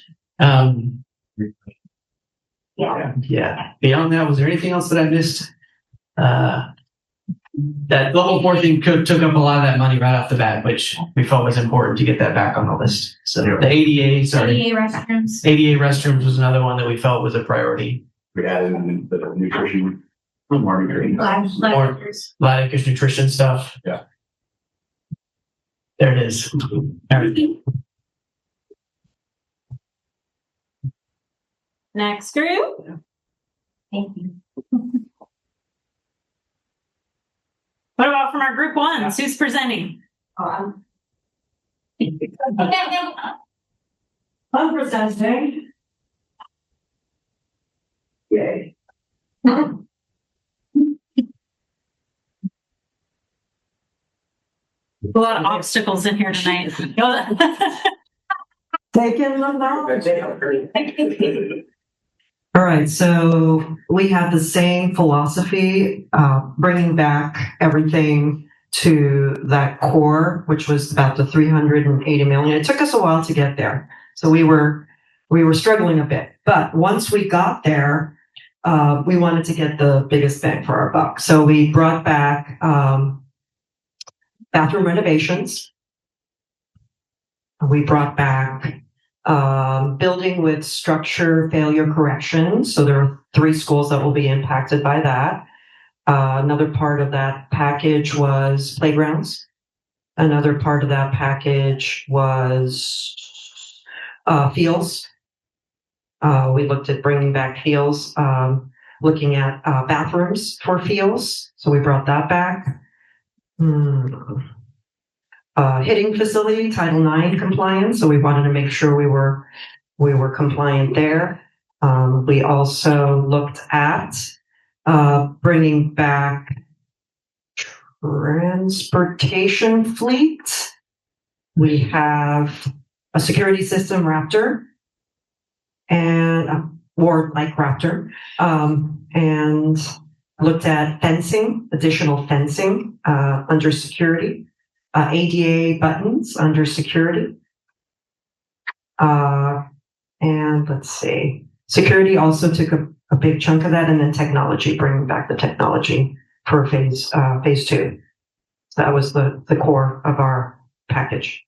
Yeah. Beyond that, was there anything else that I missed? That level 4 thing took up a lot of that money right off the bat, which we felt was important to get that back on the list. So the ADA restrooms. ADA restrooms was another one that we felt was a priority. We added in the nutrition, more Laticus nutrition stuff. Yeah. There it is. Next group. Thank you. What about from our group 1s? Who's presenting? I'm presenting. Yay. A lot of obstacles in here tonight. Taking the knowledge. All right, so we have the same philosophy, bringing back everything to that core, which was about the 380 million. It took us a while to get there. So we were struggling a bit, but once we got there, we wanted to get the biggest bang for our buck. So we brought back bathroom renovations. We brought back building with structure failure correction. So there are 3 schools that will be impacted by that. Another part of that package was playgrounds. Another part of that package was fields. We looked at bringing back fields, looking at bathrooms for fields. So we brought that back. Hitting facility, Title IX compliance. So we wanted to make sure we were compliant there. We also looked at bringing back transportation fleet. We have a security system, Raptor, and or like Raptor, and looked at fencing, additional fencing under security, ADA buttons under security, and let's see, security also took a big chunk of that, and then technology, bringing back the technology for phase 2. So that was the core of our package.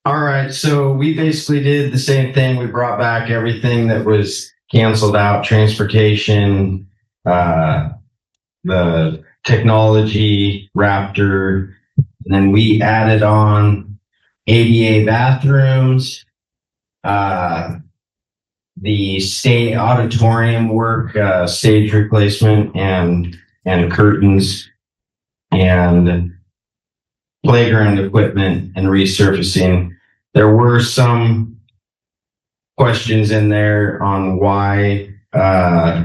All right, so we basically did the same thing. We brought back everything that was canceled out, transportation, the technology, Raptor, and then we added on ADA bathrooms, the state auditorium work, stage replacement and curtains, and playground equipment and resurfacing. There were some questions in there on why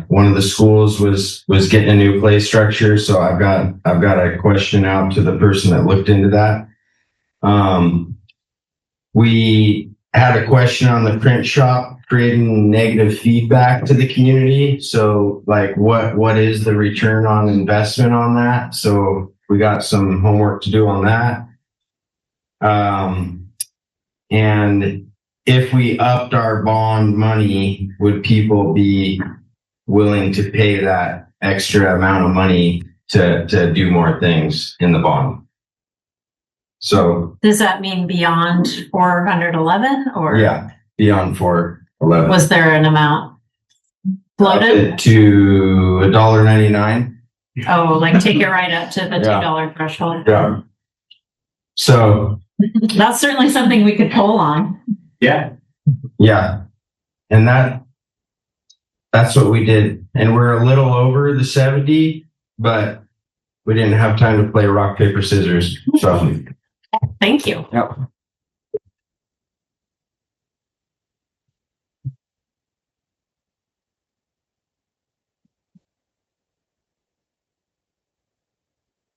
one of the schools was getting a new play structure. So I've got a question out to the person that looked into that. We had a question on the print shop creating negative feedback to the community. So like what is the return on investment on that? So we got some homework to do on that. And if we upped our bond money, would people be willing to pay that extra amount of money to do more things in the bond? So does that mean beyond 411 or? Yeah, beyond 411. Was there an amount floated? To $1.99. Oh, like take it right up to the $2 threshold. Yeah. So that's certainly something we could poll on. Yeah. And that's what we did. And we're a little over the 70, but we didn't have time to play rock, paper, scissors. So thank you. Yep.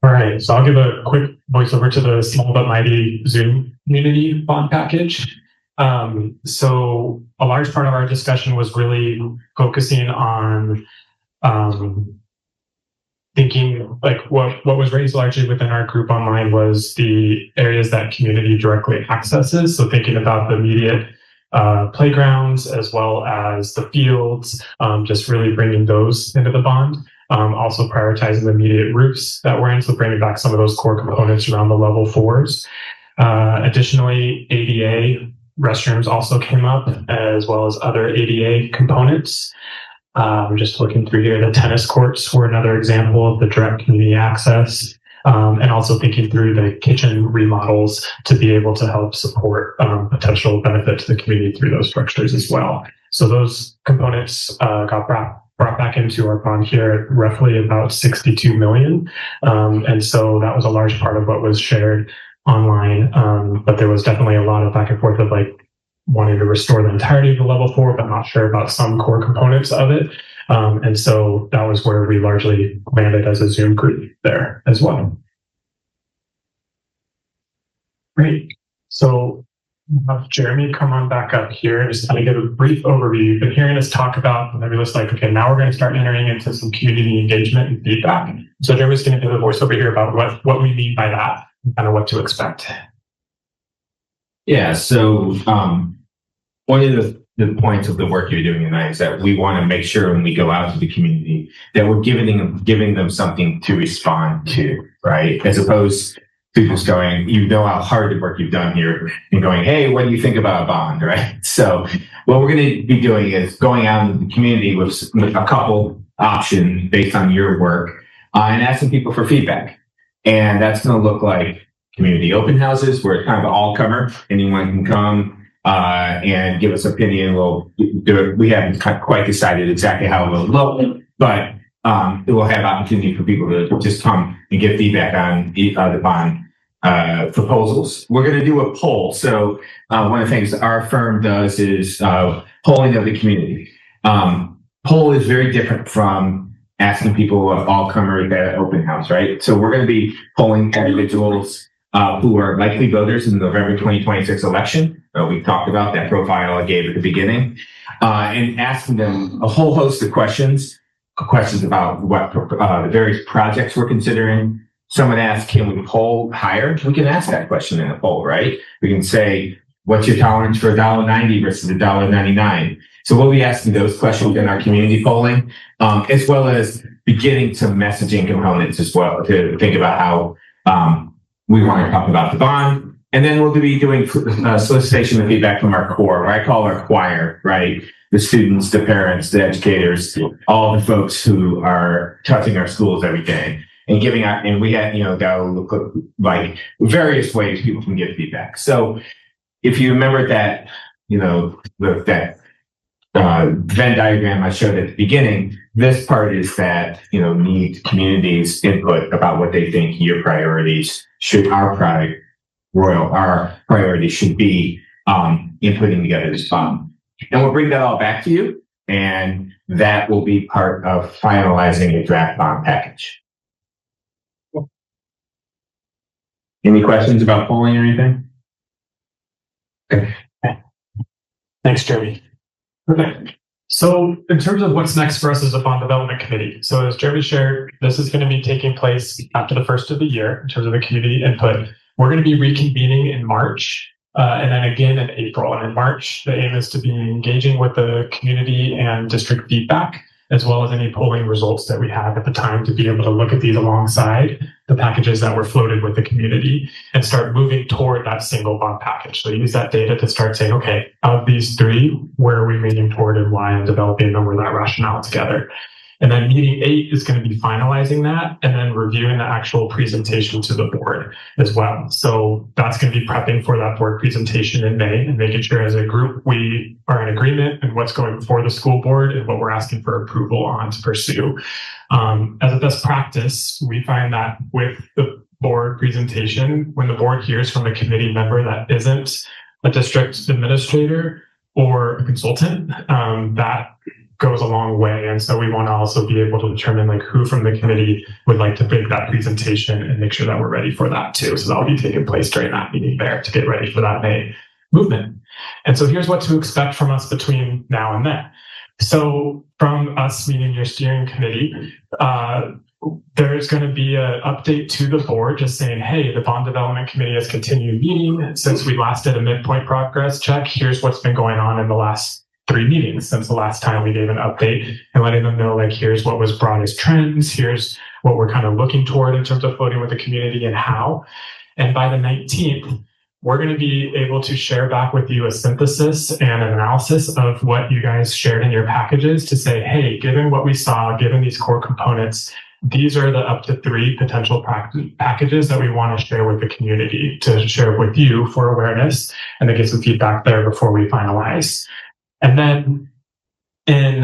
All right, so I'll give a quick voiceover to the small but mighty Zoom community bond package. So a large part of our discussion was really focusing on thinking like what was raised largely within our group online was the areas that community directly accesses. So thinking about the immediate playgrounds as well as the fields, just really bringing those into the bond. Also prioritizing the immediate roofs that we're in, so bringing back some of those core components around the level 4s. Additionally, ADA restrooms also came up, as well as other ADA components. Just looking through here, the tennis courts were another example of the direct community access, and also thinking through the kitchen remodels to be able to help support potential benefit to the community through those structures as well. So those components got brought back into our bond here at roughly about 62 million. And so that was a large part of what was shared online. But there was definitely a lot of back and forth of like wanting to restore the entirety of the level 4, but not sure about some core components of it. And so that was where we largely landed as a Zoom group there as well. Great. So we'll have Jeremy come on back up here, just kind of give a brief overview. You've been hearing us talk about, and then we just like, okay, now we're going to start entering into some community engagement and feedback. So Jeremy's going to give a voice over here about what we mean by that and kind of what to expect. Yeah, so one of the points of the work you're doing tonight is that we want to make sure when we go out to the community that we're giving them something to respond to, right? As opposed to just going, you know how hard the work you've done here, and going, hey, what do you think about a bond, right? So what we're going to be doing is going out into the community with a couple options based on your work and asking people for feedback. And that's going to look like community open houses where it's kind of all comer. Anyone can come and give us opinion. We'll do it. We haven't quite decided exactly how it will look, but it will have opportunity for people to just come and give feedback on the bond proposals. We're going to do a poll. So one of the things our firm does is polling of the community. Poll is very different from asking people all comers at open house, right? So we're going to be polling individuals who are likely voters in the November 2026 election. We talked about that profile I gave at the beginning, and asking them a whole host of questions about what the various projects we're considering. Someone asked, can we poll higher? We can ask that question in a poll, right? We can say, what's your tolerance for $1.90 versus $1.99? So we'll be asking those questions in our community polling, as well as beginning some messaging components as well to think about how we want to talk about the bond. And then we'll be doing solicitation and feedback from our core, what I call our choir, right? The students, the parents, the educators, all the folks who are touching our schools every day. And giving out, and we had, got to look like various ways people can give feedback. So if you remember that, that Venn diagram I showed at the beginning, this part is that, need communities input about what they think your priorities our priorities should be in putting together this bond. And we'll bring that all back to you, and that will be part of finalizing a draft bond package. Any questions about polling or anything? Okay. Thanks, Jeremy. Perfect. So in terms of what's next for us as a bond development committee, so as Jeremy shared, this is going to be taking place after the first of the year in terms of the community input. We're going to be reconvening in March and then again in April. And in March, the aim is to be engaging with the community and district feedback, as well as any polling results that we have at the time, to be able to look at these alongside the packages that were floated with the community and start moving toward that single bond package. So use that data to start saying, okay, of these three, where are we leaning toward and why, and developing them with that rationale together. And then meeting 8 is going to be finalizing that and then reviewing the actual presentation to the board as well. So that's going to be prepping for that board presentation in May and making sure as a group we are in agreement and what's going before the school board and what we're asking for approval on to pursue. As a best practice, we find that with the board presentation, when the board hears from a committee member that isn't a district administrator or a consultant, that goes a long way. And so we want to also be able to determine like who from the committee would like to make that presentation and make sure that we're ready for that too. So that'll be taking place during that meeting there to get ready for that May movement. And so here's what to expect from us between now and then. So from us, meaning your steering committee, there's going to be an update to the board just saying, hey, the bond development committee has continued meeting since we last did a midpoint progress check. Here's what's been going on in the last 3 meetings since the last time we gave an update, and letting them know, like, here's what was brought as trends, here's what we're kind of looking toward in terms of voting with the community and how. And by the 19th, we're going to be able to share back with you a synthesis and an analysis of what you guys shared in your packages to say, hey, given what we saw, given these core components, these are the up to 3 potential packages that we want to share with the community, to share with you for awareness and to get some feedback there before we finalize. And then And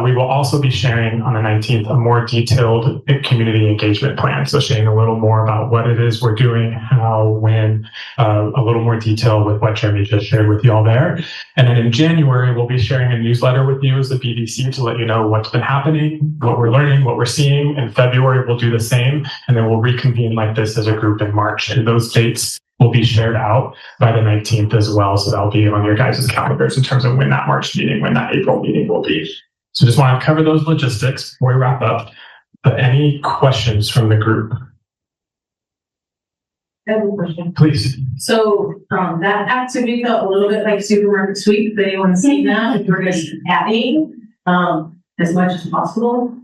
we will also be sharing on the 19th a more detailed community engagement plan. So sharing a little more about what it is we're doing, how, when, a little more detail with what Jeremy just shared with you all there. And then in January, we'll be sharing a newsletter with you as the BDC to let you know what's been happening, what we're learning, what we're seeing. In February, we'll do the same. And then we'll reconvene like this as a group in March. And those dates will be shared out by the 19th as well. So that'll be on your guys' calendars in terms of when that March meeting, when that April meeting will be. So just want to cover those logistics before we wrap up. But any questions from the group? I have a question. Please. So that activity felt a little bit like supermarket sweep. If anyone see that, if we're just adding as much as possible.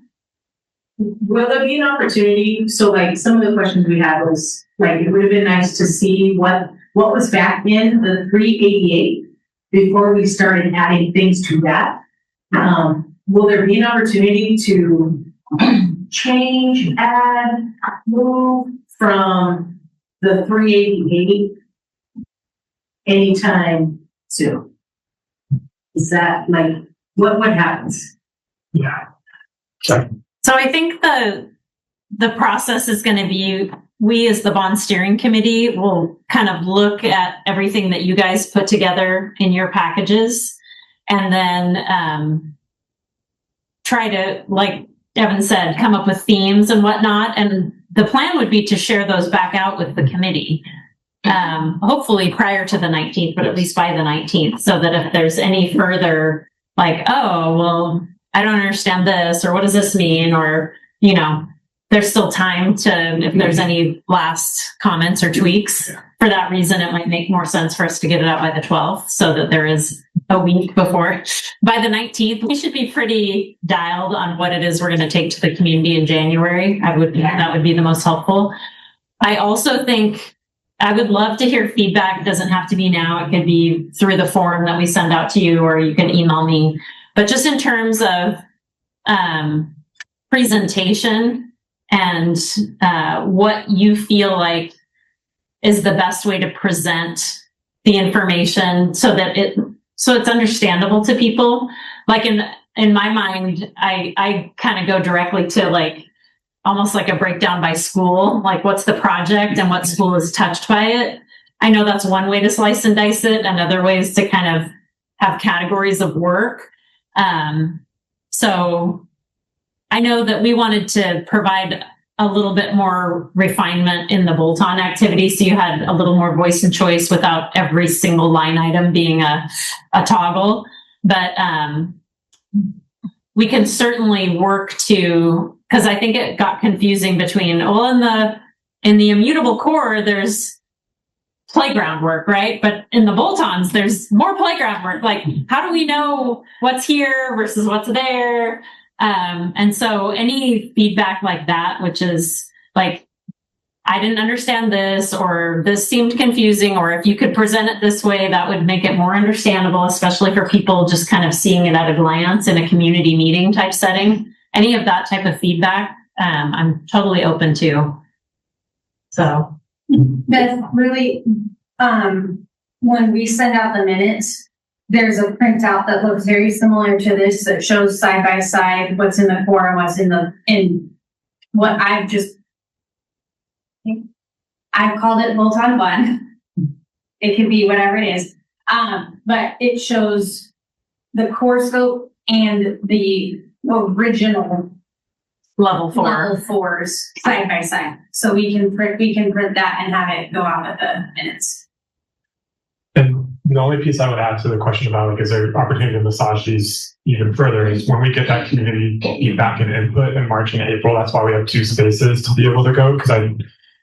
Will there be an opportunity? So like some of the questions we had was like, it would have been nice to see what was back in the 388 before we started adding things to that. Will there be an opportunity to change, add, move from the 388 anytime soon? Is that like, what happens? Yeah. Sorry. So I think the process is going to be, we as the bond steering committee will kind of look at everything that you guys put together in your packages and then try to, like Evan said, come up with themes and whatnot. And the plan would be to share those back out with the committee, hopefully prior to the 19th, but at least by the 19th, so that if there's any further like, oh, well, I don't understand this, or what does this mean? Or, you know, there's still time to, if there's any last comments or tweaks. For that reason, it might make more sense for us to get it out by the 12th so that there is a week before. By the 19th, we should be pretty dialed on what it is we're going to take to the community in January. That would be the most helpful. I also think I would love to hear feedback. It doesn't have to be now. It could be through the form that we send out to you, or you can email me. But just in terms of presentation and what you feel like is the best way to present the information so that it's understandable to people. Like in my mind, I kind of go directly to like almost like a breakdown by school, like what's the project and what school is touched by it. I know that's one way to slice and dice it, and other ways to kind of have categories of work. So I know that we wanted to provide a little bit more refinement in the bolt-on activity, so you had a little more voice and choice without every single line item being a toggle. But we can certainly work to, because I think it got confusing between, well, in the immutable core, there's playground work, right? But in the bolt-ons, there's more playground work. Like, how do we know what's here versus what's there? And so any feedback like that, which is like, I didn't understand this, or this seemed confusing, or if you could present it this way, that would make it more understandable, especially for people just kind of seeing it at a glance in a community meeting type setting. Any of that type of feedback, I'm totally open to. So. That's really, when we send out the minutes, there's a printout that looks very similar to this that shows side by side what's in the core and what's in what I've called it bolt-on one. It could be whatever it is. But it shows the core scope and the original level 4s side by side. So we can print that and have it go out with the minutes. And the only piece I would add to the question about like, is there opportunity to massage these even further, is when we get that community feedback and input in March and April. That's why we have 2 spaces to be able to go, because I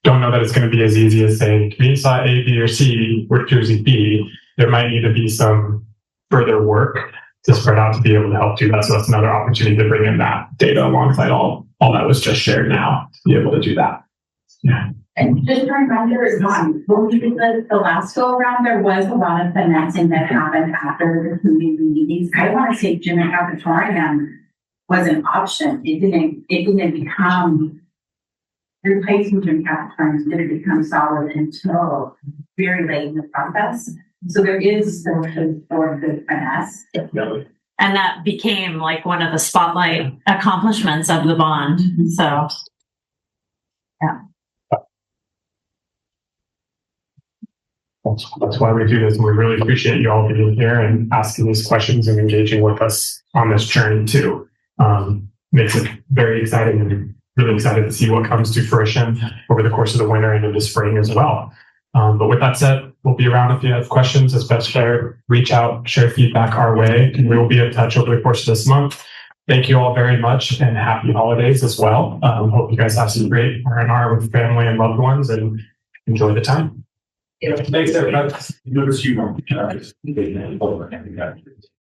don't know that it's going to be as easy as saying community saw A, B, or C, we're choosing B. There might need to be some further work to spread out to be able to help do that. So that's another opportunity to bring in that data alongside all that was just shared now to be able to do that. Yeah. And just a reminder, when we did the last go around, there was a lot of financing that happened after the community meetings. I want to say Jim and Capitorium was an option. It didn't become replacing Jim Capitorium didn't become solid until very late in the process. So there is still good finesse. Definitely. And that became like one of the spotlight accomplishments of the bond. So, yeah. That's why we do this. And we really appreciate you all being here and asking these questions and engaging with us on this journey too. Makes it very exciting and really excited to see what comes to fruition over the course of the winter and into spring as well. But with that said, we'll be around if you have questions. As best share, reach out, share feedback our way, and we will be in touch over the course of this month. Thank you all very much and happy holidays as well. Hope you guys have some great R&R with family and loved ones and enjoy the time. Thanks, everybody. Notice you.